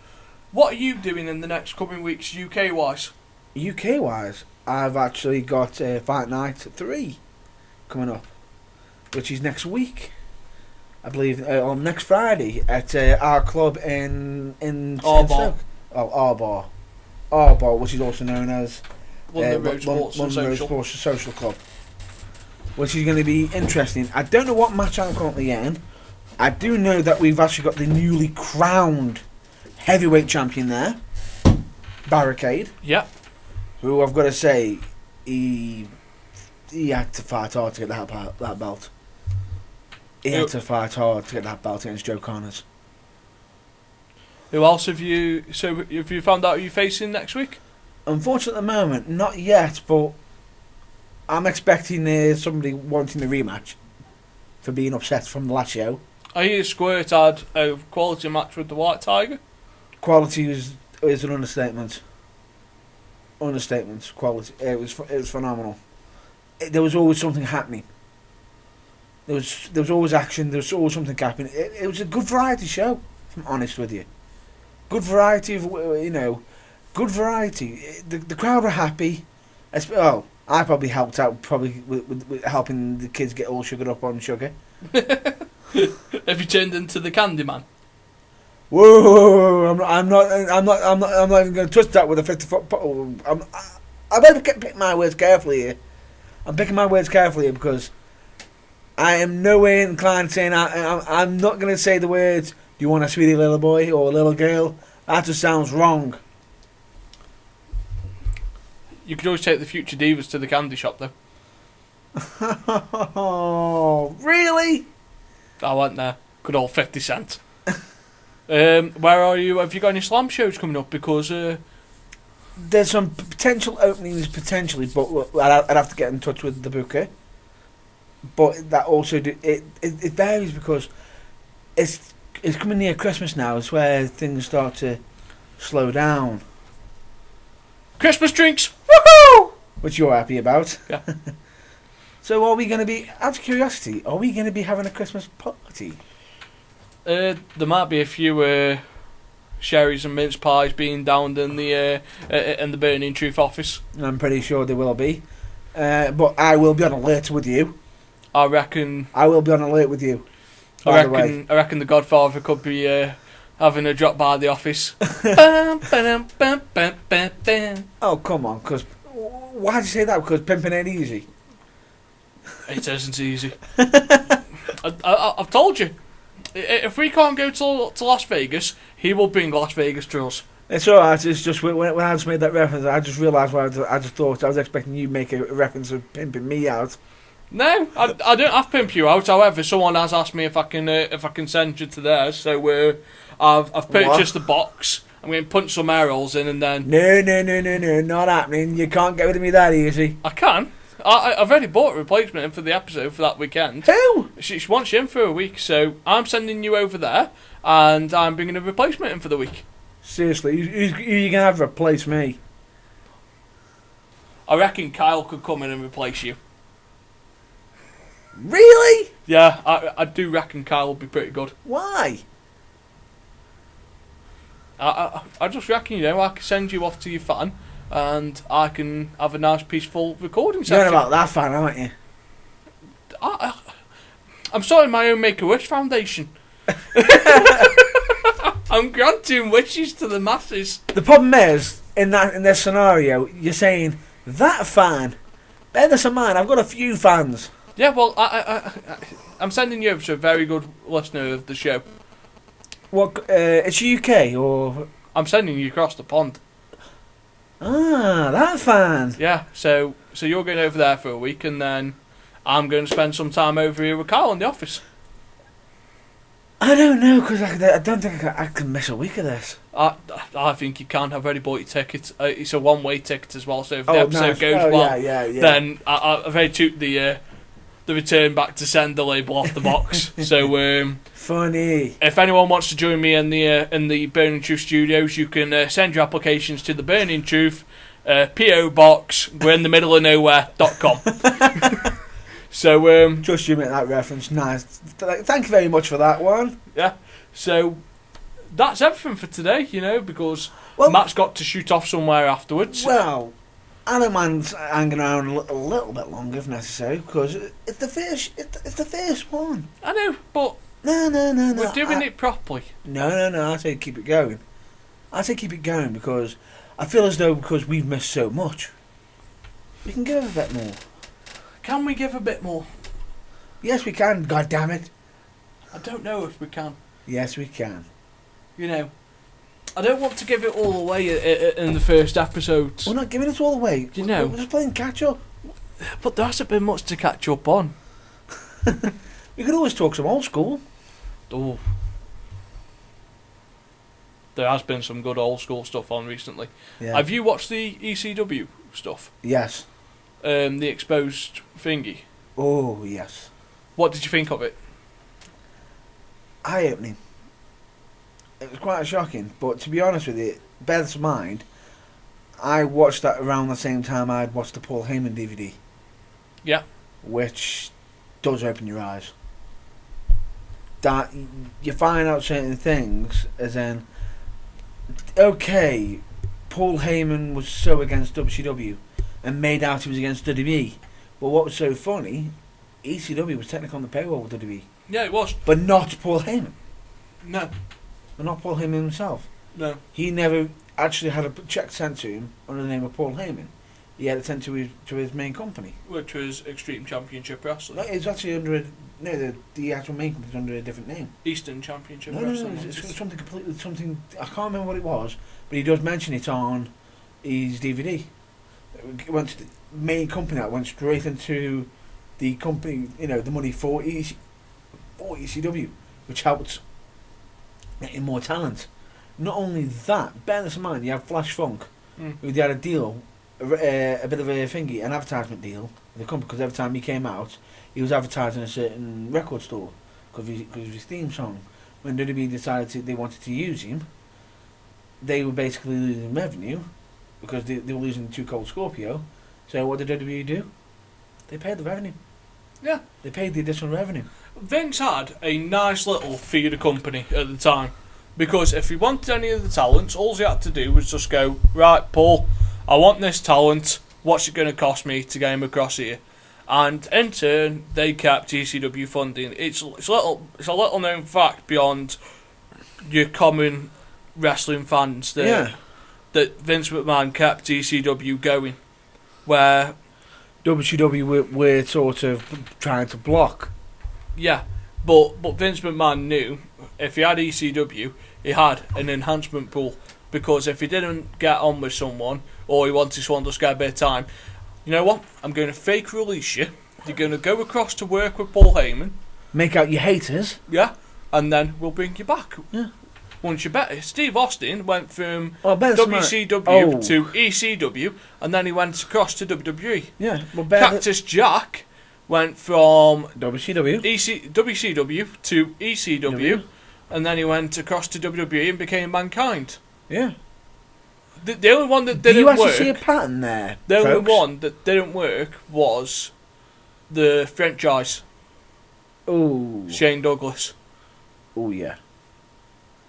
what are you doing in the next coming weeks, UK-wise? UK-wise, I've actually got Fight Night 3 coming up, which is next week. I believe on next Friday at our club in Arbor. Arbor, which is also known as London Road Sports and Social Club, which is going to be interesting. I don't know what match I'm currently in. I do know that we've actually got the newly crowned heavyweight champion there, Barricade. Yep. Who I've got to say, he had to fight hard to get that belt. He had to fight hard to get that belt against Joe Connors. Who else have you found out who you're facing next week? Unfortunately, at the moment, not yet, but I'm expecting somebody wanting a rematch for being upset from the last show. I hear Squirt had a quality match with the White Tiger. Quality is an understatement. Quality. It was phenomenal. There was always something happening. There was always action. There was always something happening. It was a good variety show. If I'm honest with you, good variety of good variety. The crowd were happy. I probably helped out with helping the kids get all sugared up on sugar. Have you turned into the Candyman? Whoa! I'm not even going to touch that with a 50-foot pole. I better pick my words carefully here. I'm picking my words carefully here because I am nowhere inclined saying I'm not going to say the words. Do you want a sweetie little boy or a little girl? That just sounds wrong. You could always take the future divas to the candy shop, though. Oh, really? I went there. Good old 50 cent. Where are you? Have you got any slam shows coming up? Because there's some potential openings, but I'd have to get in touch with the booker. But that also it varies because it's coming near Christmas now. It's where things start to slow down. Christmas drinks, woohoo! Which you're happy about. Yeah. So are we going to be, out of curiosity, are we going to be having a Christmas party? There might be a few sherries and mince pies being downed in the Burning Truth office. I'm pretty sure there will be. But I will be on alert with you. I reckon. I will be on alert with you. I reckon the Godfather could be having a drop by the office. Oh, come on, because why'd you say that? Because pimping ain't easy. It isn't easy. I've told you. If we can't go to Las Vegas, he will bring Las Vegas to us. It's alright, it's just when I just made that reference, I just realised I just thought I was expecting you to make a reference of pimping me out. No, I don't have to pimp you out. However, someone has asked me if I can send you to theirs. So I've purchased a box. I'm going to punch some air holes in and then... No, not happening. You can't get rid of me that easy. I can. I've already bought a replacement in for the episode for that weekend. Who? She wants you in for a week, so I'm sending you over there, and I'm bringing a replacement in for the week. Seriously, who's you going to have replace me? I reckon Kyle could come in and replace you. Really? Yeah, I do reckon Kyle will be pretty good. Why? I just reckon, I can send you off to your fan, and I can have a nice, peaceful recording session. You're about that fan, aren't you? I'm starting my own Make-A-Wish Foundation. I'm granting wishes to the masses. The problem is, in this scenario, you're saying, that fan, better than mine, I've got a few fans. Yeah, well, I'm sending you over to a very good listener of the show. What? It's UK or? I'm sending you across the pond. Ah, that fan. Yeah, so you're going over there for a week, and then I'm going to spend some time over here with Carl in the office. I don't know, because I don't think I can miss a week of this. I think you can. I've already bought your ticket. It's a one-way ticket as well, so if the episode goes well, then I've already took the return back to send the label off the box. So funny. If anyone wants to join me in the Burning Truth studios, you can send your applications to the Burning Truth PO Box. We're in the middle of nowhere.com. So just you make that reference. Nice. Thank you very much for that one. Yeah. So that's everything for today. Because Matt's got to shoot off somewhere afterwards. Well, I don't mind hanging around a little bit longer if necessary, because it's the first. It's the first one. I know, but no. We're doing it properly. No. I say keep it going. Because I feel as though because we've missed so much, we can give a bit more. Can we give a bit more? Yes, we can. God damn it! I don't know if we can. Yes, we can. I don't want to give it all away in the first episode. We're not giving it all away. We're just playing catch up. But there hasn't been much to catch up on. We could always talk some old school. Oh. There has been some good old school stuff on recently. Yeah. Have you watched the ECW stuff? Yes. The exposed thingy. Oh, yes. What did you think of it? Eye-opening. It was quite shocking, but to be honest with you, bear this in mind, I watched that around the same time I'd watched the Paul Heyman DVD. Yeah. Which does open your eyes. That you find out certain things, as in, okay, Paul Heyman was so against WCW and made out he was against WWE. But what was so funny, ECW was technically on the payroll with WWE. Yeah, it was. But not Paul Heyman. No. But not Paul Heyman himself. No. He never actually had a check sent to him under the name of Paul Heyman. He had it sent to his main company. Which was Extreme Championship Wrestling. No, it's actually under the actual main company's under a different name. Eastern Championship No, Wrestling. it's something completely, I can't remember what it was, but he does mention it on his DVD. It went to the main company that went straight into the company, the money for ECW, which helped getting more talent. Not only that, bear this in mind, you have Flash Funk, who they had a deal, a bit of a thingy, an advertisement deal with the company, because every time he came out, he was advertising a certain record store because of his theme song. When WWE decided they wanted to use him, they were basically losing revenue because they were losing Too Cold Scorpio. So what did WWE do? They paid the revenue. Yeah. They paid the additional revenue. Vince had a nice little feeder company at the time, because if he wanted any of the talents, all he had to do was just go, right, Paul, I want this talent, what's it going to cost me to get him across here? And in turn, they kept ECW funding. It's a little known fact beyond your common wrestling fans that Vince McMahon kept ECW going, where WCW were sort of trying to block. Yeah, but Vince McMahon knew if he had ECW, he had an enhancement pool, because if he didn't get on with someone, or he wanted someone to just get a bit of time, you know what? I'm going to fake release you. You're going to go across to work with Paul Heyman. Make out your haters. Yeah, and then we'll bring you back. Yeah. Once you're better. Steve Austin went from WCW to ECW, and then he went across to WWE. Yeah. Well, Cactus Jack went from WCW WCW to ECW, and then he went across to WWE and became Mankind. Yeah. The only one that didn't work... Do you actually see a pattern there, The folks? only one that didn't work was the franchise. Oh. Shane Douglas. Oh, yeah.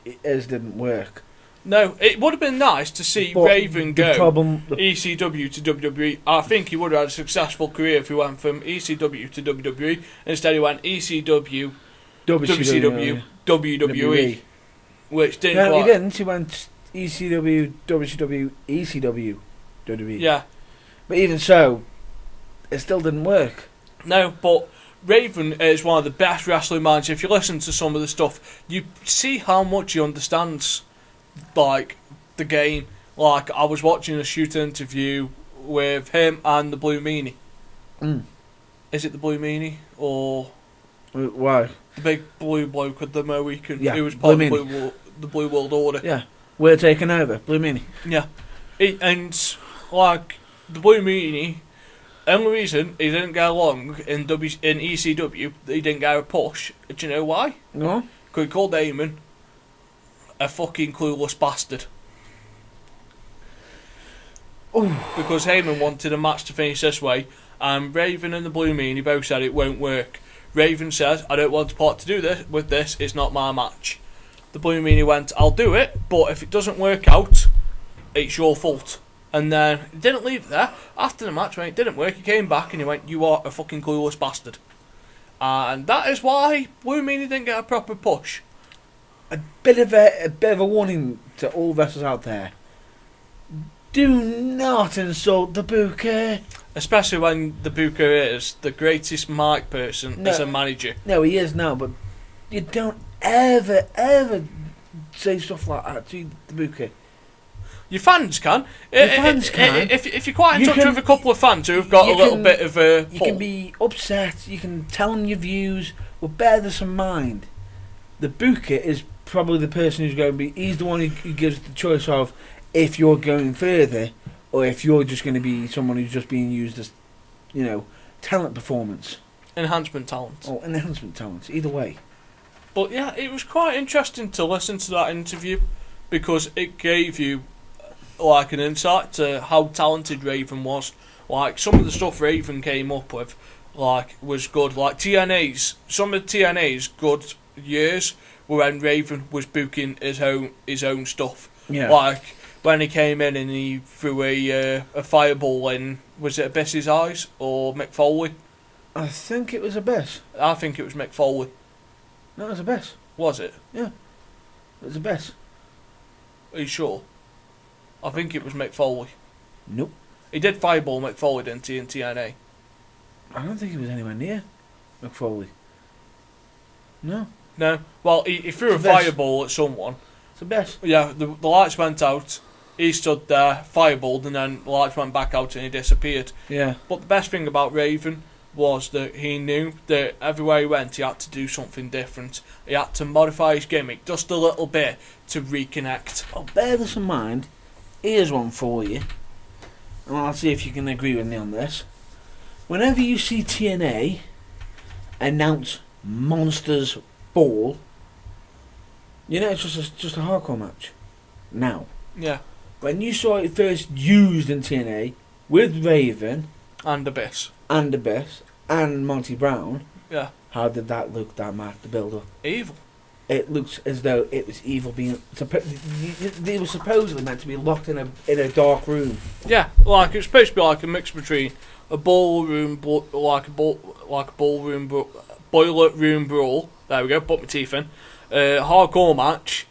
It didn't work. No, it would have been nice to see Raven go ECW to WWE. I think he would have had a successful career if he went from ECW to WWE. Instead he went ECW, WCW, WWE. Which didn't he didn't. He went ECW, WCW, ECW, WWE. Yeah. But even so, it still didn't work. No, but Raven is one of the best wrestling minds. If you listen to some of the stuff, you see how much he understands, like, the game. Like, I was watching a shoot interview with him and the Blue Meanie. Is it the Blue Meanie or why? The big blue bloke with the Mohican? Yeah, who was part Blue of the Blue World Order. Yeah, we're taking over, Blue Meanie. Yeah, and like the Blue Meanie, the only reason he didn't get along in ECW, he didn't get a push. Do you know why? No. Because he called Heyman a fucking clueless bastard. Ooh. Because Heyman wanted a match to finish this way, and Raven and the Blue Meanie both said it won't work. Raven says, I don't want to part to do this with this, it's not my match. The Blue Meanie went, I'll do it, but if it doesn't work out, it's your fault. And then he didn't leave it there. After the match, when it didn't work, he came back and he went, you are a fucking clueless bastard. And that is why Blue Meanie didn't get a proper push. A bit of a warning to all wrestlers out there. Do not insult the Booker. Especially when the Booker is the greatest mic person as a manager. No, he is now, but you don't ever say stuff like that to the Booker. Your fans can. Fans can. If you're quite in touch with a couple of fans who have got a little bit of a... You can be upset, you can tell them your views, but bear this in mind. The Booker is probably the person who's going to be... He's the one who gives the choice of if you're going further or if you're just going to be someone who's just being used as, talent performance. Enhancement talent. Or enhancement talent, either way. But yeah, it was quite interesting to listen to that interview because it gave you like an insight to how talented Raven was. Like some of the stuff Raven came up with was good. Like some of TNA's good years were when Raven was booking his own stuff. Yeah. Like when he came in and he threw a fireball in, was it Abyss's eyes or Mick Foley? I think it was Abyss. I think it was Mick Foley. No, it was Abyss. Was it? Yeah. It was Abyss. Are you sure? I think it was Mick Foley. Nope. He did fireball Mick Foley, didn't he, in TNA? I don't think he was anywhere near Mick Foley. No. No. Well, he threw a fireball at someone. It's Abyss. Yeah, the lights went out. He stood there, fireballed, and then the lights went back out and he disappeared. Yeah. But the best thing about Raven was that he knew that everywhere he went, he had to do something different. He had to modify his gimmick just a little bit to reconnect. Oh, bear this in mind. Here's one for you, and I'll see if you can agree with me on this. Whenever you see TNA announce Monsters Ball, it's just a hardcore match. Now, yeah, when you saw it first used in TNA with Raven and Abyss and Monty Brown, yeah, how did that look? That match, the build up, evil. It looks as though it was evil being. They were supposedly meant to be locked in a dark room. Yeah, like it's supposed to be like a mix between a ballroom, boiler room brawl. There we go. Put my teeth in. Hardcore match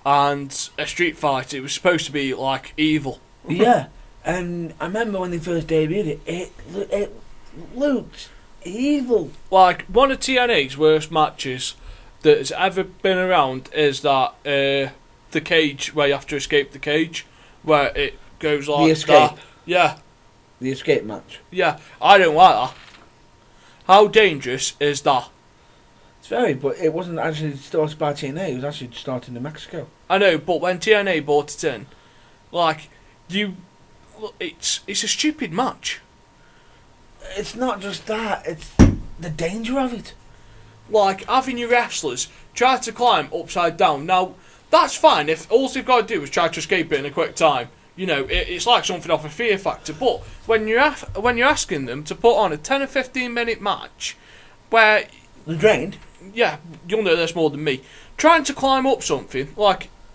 and a street fight. It was supposed to be like evil. Yeah, and I remember when they first debuted it. It looked evil. Like one of TNA's worst matches that has ever been around is that the cage where you have to escape the cage, where it goes like the escape. that. Yeah. The escape match. Yeah, I don't like that. How dangerous is that? It's very, but it wasn't actually started by TNA. It was actually started in Mexico. I know, but when TNA brought it in, it's a stupid match. It's not just that; it's the danger of it. Like having your wrestlers try to climb upside down. Now, that's fine if all they've got to do is try to escape it in a quick time. It's like something off a Fear Factor. But when you're asking them to put on a 10 or 15 minute match where they're drained. Yeah, you'll know this more than me. Trying to climb up something,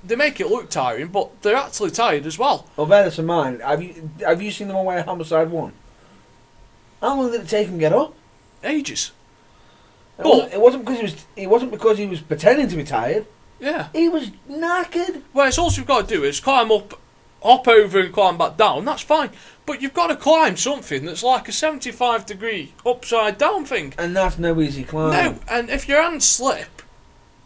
they make it look tiring, but they're actually tired as well. Well, bear this in mind. Have you seen the one where Homicide won? How long did it take him to get up? Ages. It wasn't because he was pretending to be tired. Yeah. He was knackered. Well, it's all you've got to do is climb up hop over and climb back down, that's fine. But you've got to climb something that's like a 75-degree upside down thing. And that's no easy climb. No, and if your hands slip,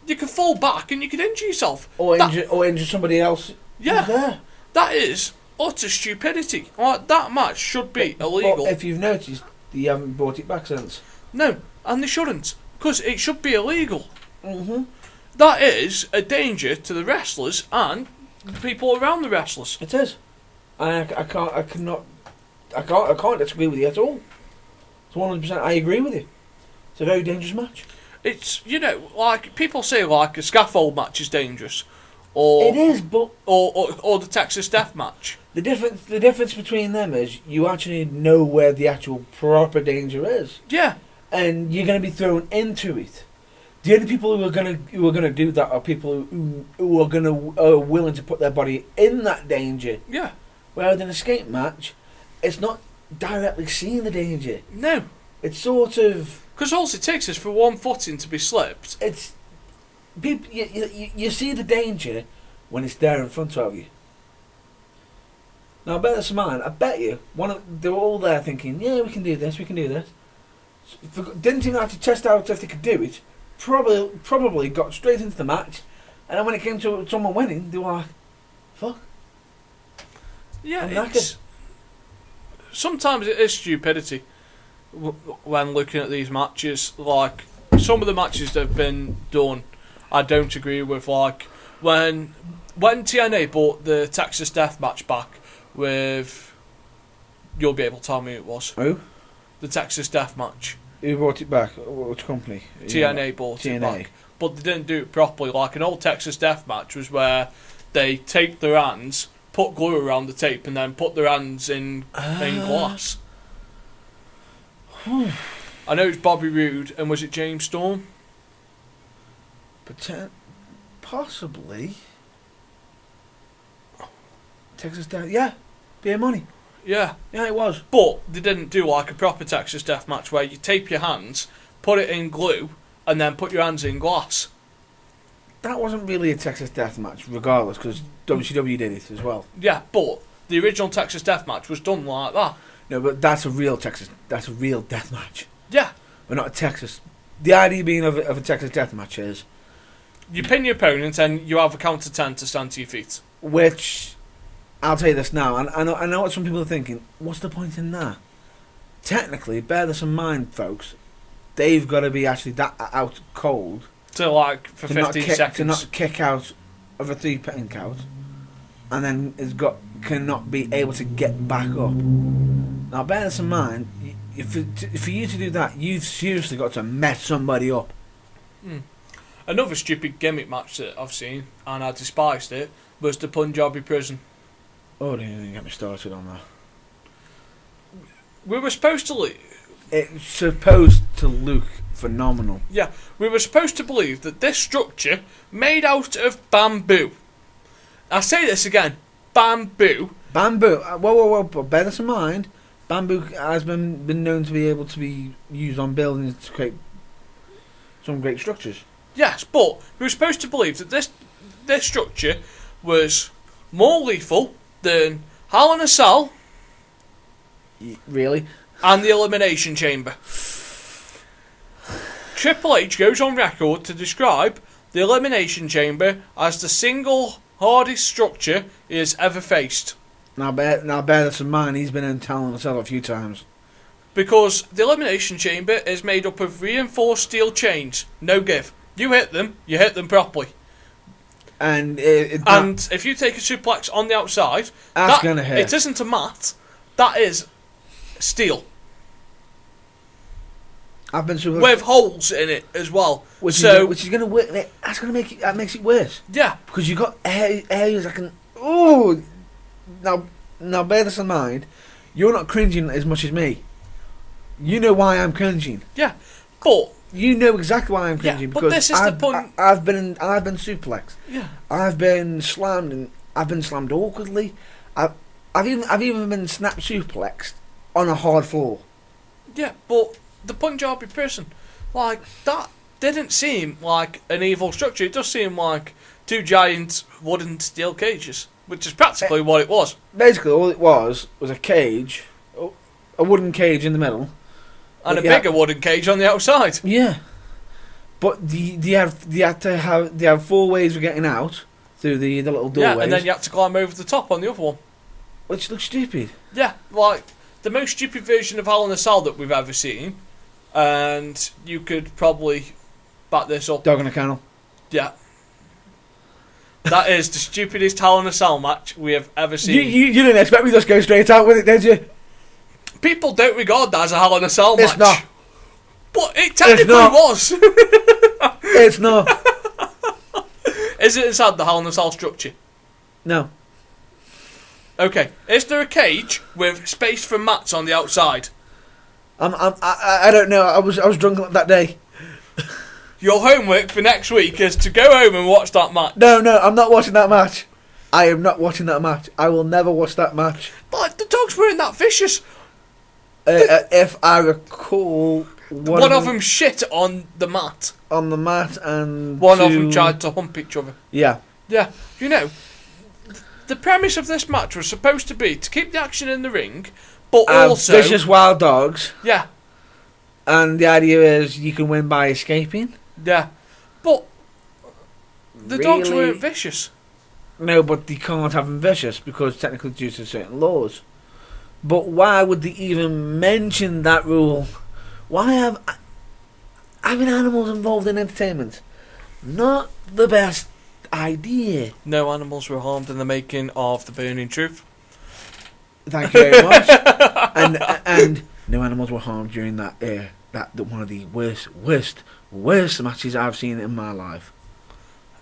you can fall back and you can injure yourself. Or injure somebody else who's there. That is utter stupidity. Like, that match should be illegal. But if you've noticed, you haven't brought it back since. No, and they shouldn't. Because it should be illegal. Mm-hmm. That is a danger to the wrestlers and the people around the wrestlers. It is. And I can't disagree with you at all. It's 100%. I agree with you. It's a very dangerous match. It's, like people say, like a scaffold match is dangerous, or it is, but or the Texas Death Match. The difference between them is you actually know where the actual proper danger is. Yeah. And you're going to be thrown into it. The only people who are going to do that are people who are willing to put their body in that danger. Yeah. Whereas in an escape match, it's not directly seeing the danger. No. It's sort of... Because all it takes is for one footing to be slipped. It's... You see the danger when it's there in front of you. Now, I bet that's mine. I bet you they were all there thinking, yeah, we can do this, we can do this. Didn't even have to test out if they could do it. Probably got straight into the match, and then when it came to someone winning, they were like, fuck. Yeah, sometimes it is stupidity when looking at these matches. Like, some of the matches that have been done, I don't agree with. Like, when TNA bought the Texas Death Match back with... You'll be able to tell me who it was. Who? The Texas Death Match. Who bought it back? Which company? TNA bought it back. But they didn't do it properly. Like, an old Texas Death Match was where they taped their hands, put glue around the tape, and then put their hands in glass. I know it's Bobby Roode, and was it James Storm? Possibly. Texas Death, yeah. Beer Money. Yeah. Yeah, it was. But they didn't do like a proper Texas Death Match where you tape your hands, put it in glue, and then put your hands in glass. That wasn't really a Texas Death Match, regardless, because WCW did it as well. Yeah, but the original Texas Death Match was done like that. No, but that's a real death match. Yeah. But not a Texas. The idea being of a Texas Death Match is... You pin your opponent and you have a count of 10 to stand to your feet. Which... I'll tell you this now, and I know what some people are thinking. What's the point in that? Technically, bear this in mind, folks. They've got to be actually that out cold to like for 15 seconds to not kick out of a 3-pin count, and then cannot be able to get back up. Now, bear this in mind. For you to do that, you've seriously got to mess somebody up. Another stupid gimmick match that I've seen, and I despised it, was the Punjabi Prison. Oh, don't even get me started on that. We were supposed to... It's supposed to look phenomenal. Yeah, we were supposed to believe that this structure, made out of bamboo... I say this again, bamboo. Bamboo. Whoa, but bear this in mind. Bamboo has been known to be able to be used on buildings to create some great structures. Yes, but we were supposed to believe that this structure was more lethal than Hell in a Cell. Really? And the Elimination Chamber. Triple H goes on record to describe the Elimination Chamber as the single hardest structure he has ever faced. Now bear this in mind, he's been in Hell in a Cell a few times. Because the Elimination Chamber is made up of reinforced steel chains. No give. You hit them properly. And if you take a suplex on the outside, that's going to hurt. It isn't a mat, that is steel. I've been suplexed with holes in it as well. Which is going to work. That's going to make it. That makes it worse. Yeah, because you've got areas that can. Oh, now bear this in mind. You're not cringing as much as me. You know why I'm cringing. Yeah, but. You know exactly why I'm cringing because this is the point. I've been suplexed. Yeah. I've been slammed and I've been slammed awkwardly. I've even been snap suplexed on a hard floor. Yeah, but the Punjabi Prison, like that, didn't seem like an evil structure. It does seem like 2 giant wooden steel cages, which is practically what it was. Basically, all it was a cage, a wooden cage in the middle, and a bigger wooden cage on the outside. Yeah, but they have 4 ways of getting out through the little doorways. Yeah, and then you had to climb over the top on the other one, which looks stupid. Yeah, like the most stupid version of Hell in a Cell that we've ever seen, and you could probably back this up. Dog in a kennel. Yeah. That is the stupidest Hell in a Cell match we have ever seen. You didn't expect me to just go straight out with it, did you? People don't regard that as a Hell in a Cell match. It's not. But it technically was. It's not. Is it inside the Hell in a Cell structure? No. Okay. Is there a cage with space for mats on the outside? I don't know. I was drunk that day. Your homework for next week is to go home and watch that match. No, I'm not watching that match. I am not watching that match. I will never watch that match. But the dogs weren't that vicious. If I recall, one of them shit on the mat. On the mat, and one of them tried to hump each other. Yeah. Yeah. You know, the premise of this match was supposed to be to keep the action in the ring, but also vicious wild dogs. Yeah. And the idea is you can win by escaping. Yeah. But the dogs weren't vicious. No, but they can't have them vicious because technically due to certain laws. But why would they even mention that rule? Why having animals involved in entertainment? Not the best idea. No animals were harmed in the making of The Burning Truth. Thank you very much. and no animals were harmed during that one of the worst matches I've seen in my life.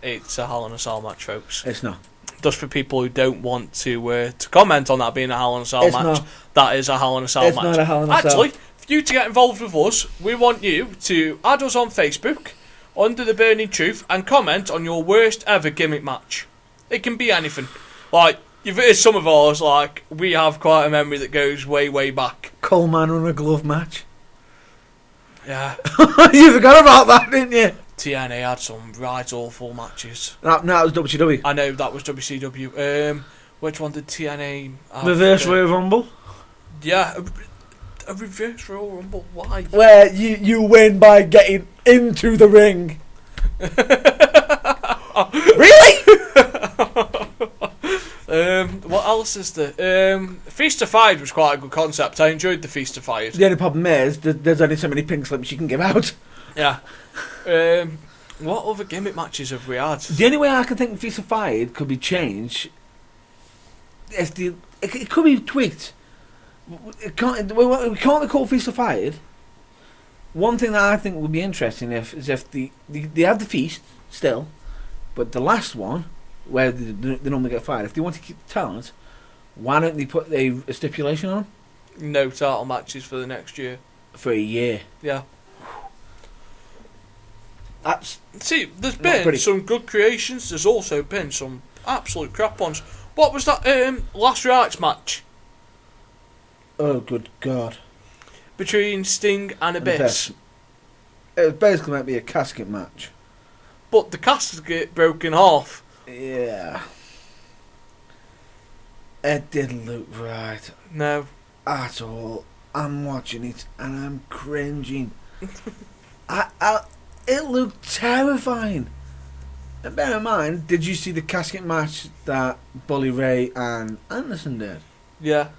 It's a Hell in a Cell match, folks. It's not. Just for people who don't want to comment on that being a Hell in a Cell match, not. That is a Hell in a Cell match. It's not a Hell in a Cell. Actually, for you to get involved with us, we want you to add us on Facebook under The Burning Truth and comment on your worst ever gimmick match. It can be anything. Like, you've heard some of ours, like, we have quite a memory that goes way, way back. Coleman on a glove match. Yeah. You forgot about that, didn't you? TNA had some right awful matches. No, that was WCW. I know, that was WCW. Which one did TNA have? Reverse Royal Rumble? Yeah, a Reverse Royal Rumble, why? Where you win by getting into the ring. Really? What else is there? Feast of Fire was quite a good concept. I enjoyed the Feast of Fire. The only problem is there's only so many pink slips you can give out. Yeah. What other gimmick matches have we had? The only way I can think Feast of Fire could be changed is it could be tweaked. We can't be called Feast of Fire. One thing that I think would be interesting is if they have the feast still, but the last one where they normally get fired, if they want to keep the talent, why don't they put a stipulation on? No title matches for the next year. For a year. Yeah. There's been pretty. some good creations. There's also been some absolute crap ones. What was that last rights match? Oh, good God. Between Sting and Abyss. It was basically meant to be a casket match. But the casket broke in half. Yeah. It didn't look right. No. At all. I'm watching it and I'm cringing. It looked terrifying. And bear in mind, did you see the casket match that Bully Ray and Anderson did? Yeah.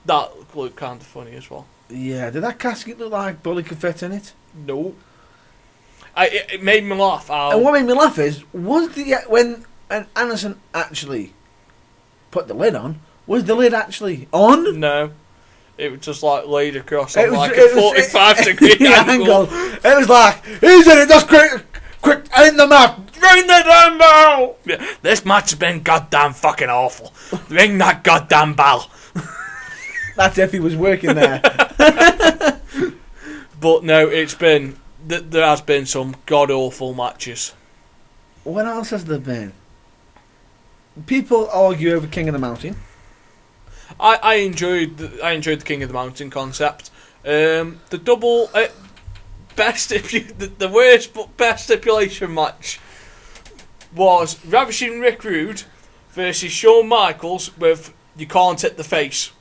That looked kind of funny as well. Yeah, did that casket look like Bully could fit in it? No. It made me laugh. And what made me laugh is, when Anderson actually put the lid on, was the lid actually on? No. It was just like laid across on a 45-degree angle. It was like, who's in it? Just quick, in the map. Ring the damn bell. Yeah, this match has been goddamn fucking awful. Ring that goddamn bell. That's if he was working there. But no, there has been some god awful matches. What else has there been? People argue over King of the Mountain. I enjoyed the King of the Mountain concept. The double the worst but best stipulation match was Ravishing Rick Rude versus Shawn Michaels with You Can't Hit the Face.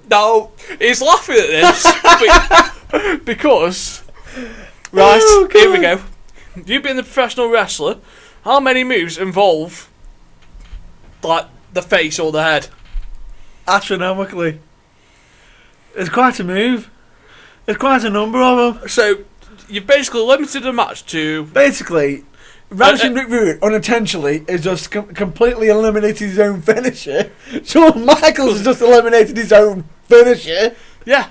Now, he's laughing at this because, right, here we go. You being the professional wrestler, how many moves involve, like, the face or the head? Astronomically. It's quite a move. There's quite a number of them. So, you've basically limited the match to... Basically, Ravishing Rick Rude unintentionally is just completely eliminated his own finisher. Shawn Michaels has just eliminated his own finisher. Yeah.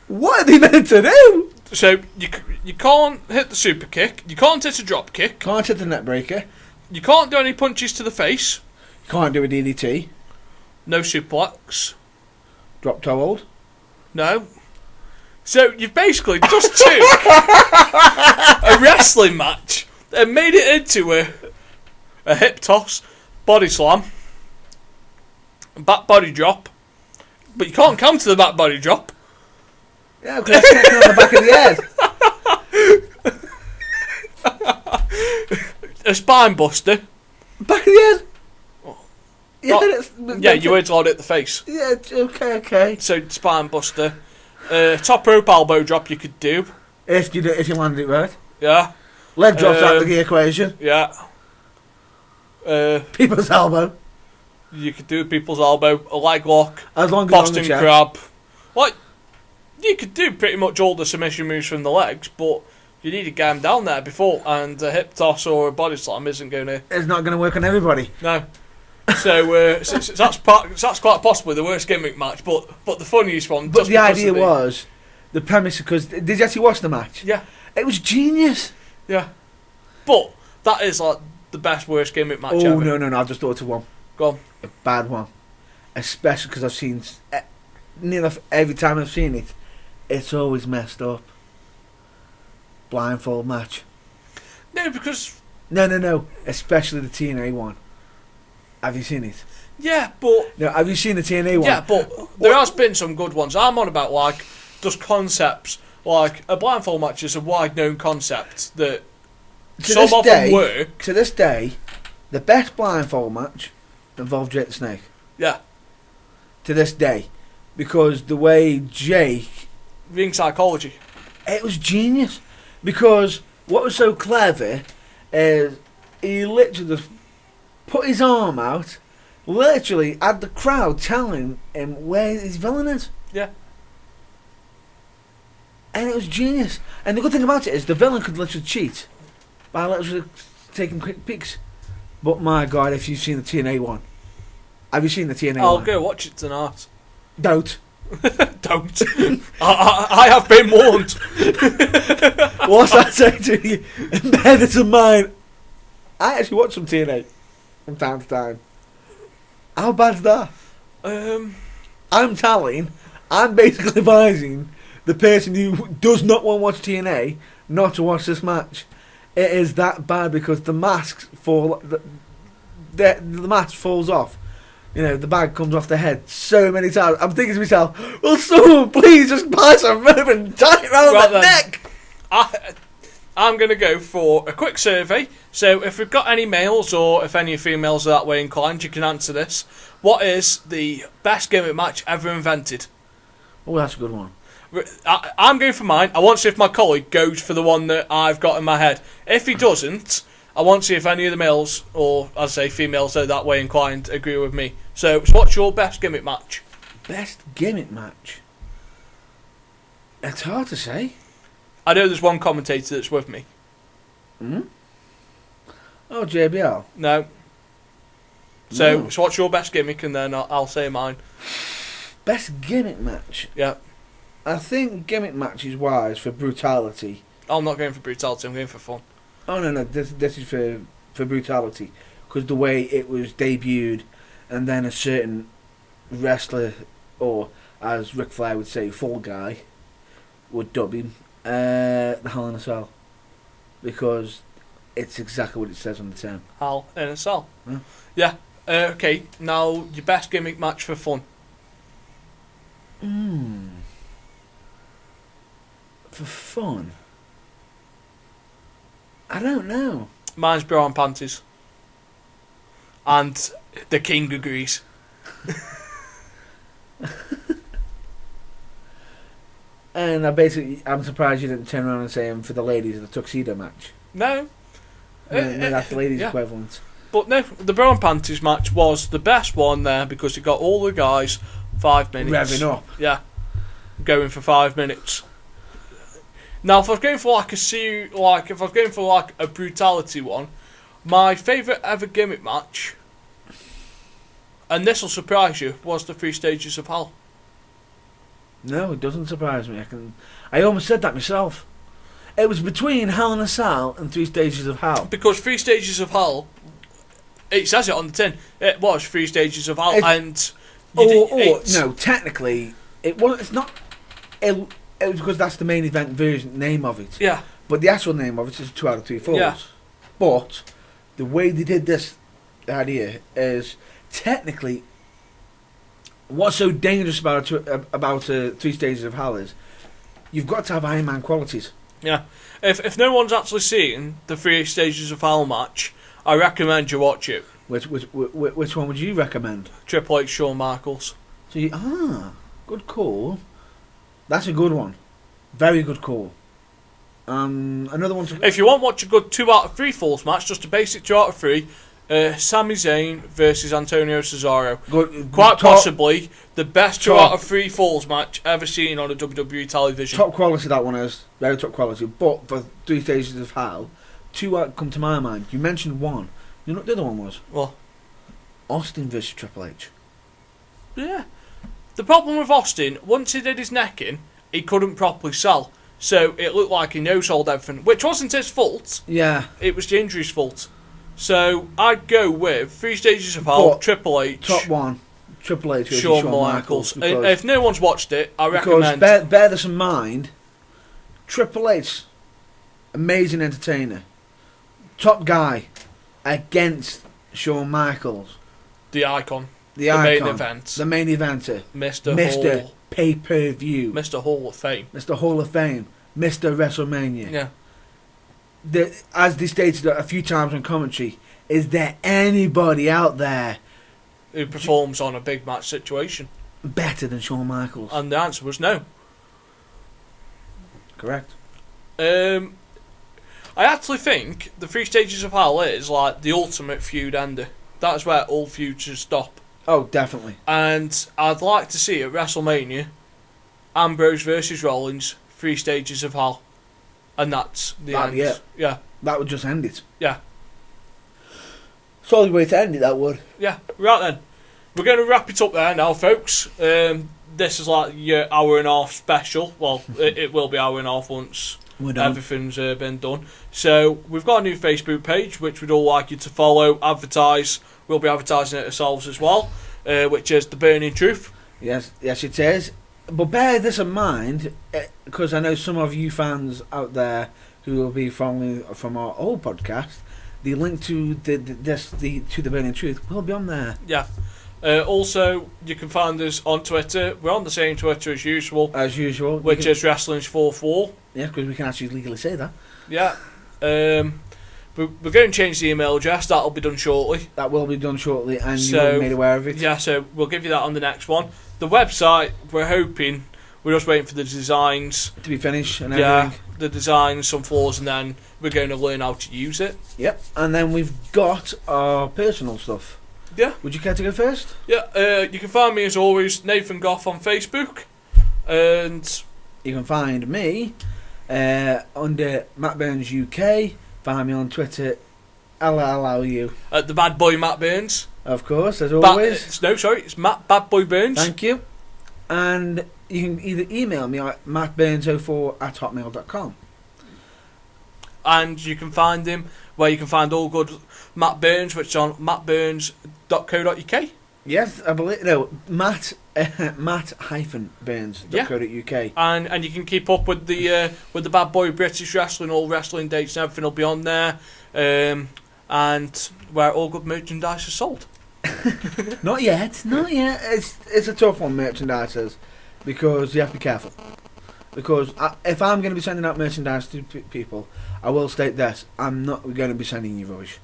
What are they meant to do? So, you can't hit the super kick, you can't hit a drop kick. Can't hit the net breaker. You can't do any punches to the face. Can't do a DDT. No suplex. Drop toe hold. No. So you've basically just took a wrestling match and made it into a hip toss, body slam, back body drop. But you can't counter the back body drop. Yeah, because that's kicking on the back of the head. A spine buster. Back of the head? Yeah, You words allowed at the face. Yeah, okay. So spine buster. Top rope elbow drop you could do. If you landed it right. Yeah. Leg drops out of the equation. Yeah. People's elbow. You could do people's elbow, a leg lock, as long as Boston crab. Like, you could do pretty much all the submission moves from the legs, but you need to get them down there before, and a hip toss or a body slam isn't going to... It's not going to work on everybody. No. So, that's quite possibly the worst gimmick match, but the funniest one. But the idea was, the premise, because... Did you actually watch the match? Yeah. It was genius. Yeah. But that is like the best worst gimmick match ever. Oh, no, I've just thought of one. Go on. A bad one. Especially because I've seen... nearly every time I've seen it, it's always messed up. Blindfold match. No, because... No. Especially the TNA one. Have you seen it? Yeah, but... No, have you seen the TNA one? Yeah, but there has been some good ones. I'm on about, like, just concepts. Like, a blindfold match is a wide-known concept that some of them work. To this day, the best blindfold match involved Jake the Snake. Yeah. To this day. Because the way Jake... Ring psychology. It was genius. Because what was so clever is he literally just put his arm out, literally had the crowd telling him where his villain is. Yeah. And it was genius. And the good thing about it is the villain could literally cheat by literally taking quick peeks. But my God, if you've seen the TNA one. Have you seen the TNA one? I'll go watch it tonight. Don't. Don't. I have been warned. What's that saying to you? Bear this in mind. I actually watch some TNA from time to time. How bad's that? I'm basically advising the person who does not want to watch TNA not to watch this match. It is that bad because the masks fall. The mask falls off. You know, the bag comes off the head so many times. I'm thinking to myself, well, someone please just buy some rope and tie it around the neck. I'm going to go for a quick survey. So if we've got any males or if any females are that way inclined, you can answer this. What is the best gimmick match ever invented? Oh, that's a good one. I'm going for mine. I want to see if my colleague goes for the one that I've got in my head. If he doesn't, I want to see if any of the males, or as I say females are that way inclined, agree with me. So what's your best gimmick match? Best gimmick match? It's hard to say. I know there's one commentator that's with me. Hmm? Oh, JBL? No. So what's your best gimmick, and then I'll say mine. Best gimmick match? Yeah. I think gimmick matches wise for brutality. I'm not going for brutality, I'm going for fun. Oh, no, this is for brutality. Because the way it was debuted, and then a certain wrestler, or as Ric Flair would say, fall guy, would dub him, the Hell in a Cell. Because it's exactly what it says on the tin. Hell in a Cell. Yeah. Yeah. Okay, now your best gimmick match for fun. For fun? I don't know. Mine's bra and panties. And the king agrees. And I'm surprised you didn't turn around and say for the ladies the tuxedo match. No. No, that's the ladies' equivalent. But no, the bra and panties match was the best one there because it got all the guys 5 minutes. Revving up. Yeah. Going for 5 minutes. Now, if I was going for a brutality one, my favourite ever gimmick match, and this will surprise you, was the 3 Stages of Hell. No, it doesn't surprise me. I almost said that myself. It was between Hell in a Cell and 3 Stages of Hell. Because 3 Stages of Hell, it says it on the tin. It was 3 Stages of Hell, no, technically, it was. It's not. It was because that's the main event version name of it. Yeah. But the actual name of it is 2 out of 3 falls. Yeah. But the way they did this idea is technically. What's so dangerous about 3 Stages of Hell is you've got to have Iron Man qualities. Yeah. If no one's actually seen the 3 Stages of Hell match, I recommend you watch it. Which one would you recommend? Triple H, Shawn Michaels. So good call. That's a good one. Very good call. Another one. If you want to watch a good 2 out of 3 falls match, just a basic 2 out of 3. Sami Zayn versus Antonio Cesaro. Quite possibly the best 2 out of 3 falls match ever seen on a WWE television. Top quality that one is. Very top quality. But for 3 Stages of Hell, 2 come to my mind. You mentioned one. You know what the other one was? What? Austin versus Triple H. Yeah. The problem with Austin, once he did his neck in, he couldn't properly sell. So it looked like he no-sold everything, which wasn't his fault. Yeah. It was the injury's fault. So I'd go with 3 Stages of Hell, Triple H. Top one, Triple H versus Shawn Michaels. If no one's watched it, I recommend. Because bear this in mind, Triple H, amazing entertainer, top guy, against Shawn Michaels. The icon. The main event. The main eventer. Mr. Hall. Pay-per-view. Mr. Hall of Fame. Mr. Hall of Fame. Mr. WrestleMania. Yeah. As they stated a few times on commentary, is there anybody out there who performs on a big match situation better than Shawn Michaels? And the answer was no. Correct. I actually think the 3 Stages of Hell is like the ultimate feud ender. That's where all feuds should stop. Oh, definitely. And I'd like to see at WrestleMania Ambrose versus Rollins, 3 Stages of Hell. And that's the end. Yeah. That would just end it. Yeah. Solid way to end it, that would. Yeah. Right then. We're going to wrap it up there now, folks. This is like your hour and a half special. Well, it will be hour and a half once everything's been done. So we've got a new Facebook page, which we'd all like you to follow, advertise. We'll be advertising it ourselves as well, which is The Burning Truth. Yes, it is. But bear this in mind, because I know some of you fans out there who will be from our old podcast. The link to the Burning Truth will be on there. Yeah. Also, you can find us on Twitter. We're on the same Twitter as usual. Which is Wrestling's Fourth Wall. Yeah, because we can actually legally say that. Yeah. We're going to change the email address. That'll be done shortly. That will be done shortly, and you will be made aware of it. Yeah, so we'll give you that on the next one. The website, we're just waiting for the designs to be finished and everything. Yeah, the designs, some flaws, and then we're going to learn how to use it. Yep, and then we've got our personal stuff. Yeah. Would you care to go first? Yeah, you can find me as always, Nathan Goff on Facebook, and you can find me under Matt Burns UK. Find me on Twitter, LLU. At the Bad Boy Matt Burns. Of course, as always. It's Matt Bad Boy Burns. Thank you. And you can either email me at mattburns04@hotmail.com. And you can find him where you can find all good Matt Burns, which is on mattburns.co.uk. Yes, I believe. No, Matt-Burns.co.uk. And you can keep up with the Bad Boy British Wrestling, all wrestling dates and everything will be on there. And where all good merchandise is sold. Not yet. It's a tough one, merchandise is, because you have to be careful. Because if I'm going to be sending out merchandise to people, I will state this: I'm not going to be sending you rubbish.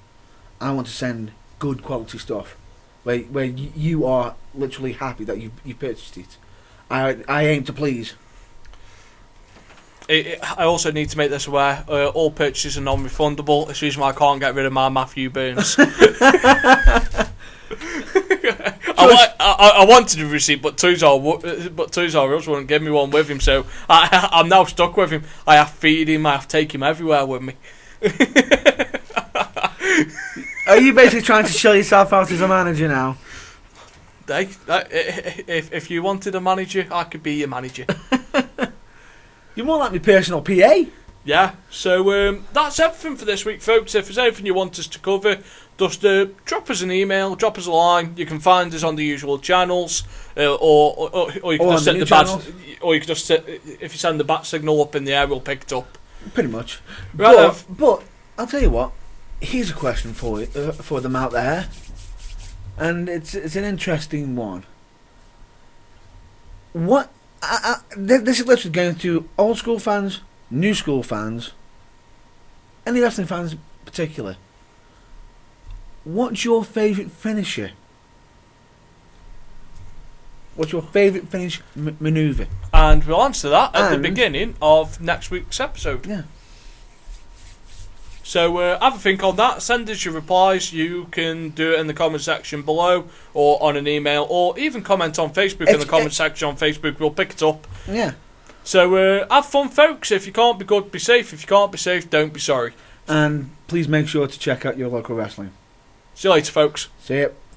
I want to send good quality stuff, where you are literally happy that you purchased it. I aim to please. I also need to make this aware, all purchases are non-refundable. It's the reason why I can't get rid of my Matthew Burns. I wanted a receipt, but Toys R Us wouldn't give me one with him, so I'm now stuck with him. I have to feed him, I have to take him everywhere with me. Are you basically trying to show yourself out as a manager now? If you wanted a manager, I could be your manager. You're more like my personal PA. Yeah, so that's everything for this week, folks. If there's anything you want us to cover, just drop us an email, drop us a line. You can find us on the usual channels, or you can just send the bat, or you can just if you send the bat signal up in the air, we'll pick it up. Pretty much. Right, but I'll tell you what. Here's a question for them out there, and it's an interesting one. What? This is literally going to old school fans, new school fans, any wrestling fans in particular. What's your favourite finisher? What's your favourite finish manoeuvre? And we'll answer that at the beginning of next week's episode. Yeah. So have a think on that. Send us your replies. You can do it in the comment section below, or on an email, or even comment on Facebook in the comment section on Facebook. We'll pick it up. Yeah. So have fun, folks. If you can't be good, be safe. If you can't be safe, don't be sorry. And please make sure to check out your local wrestling. See you later, folks. See ya.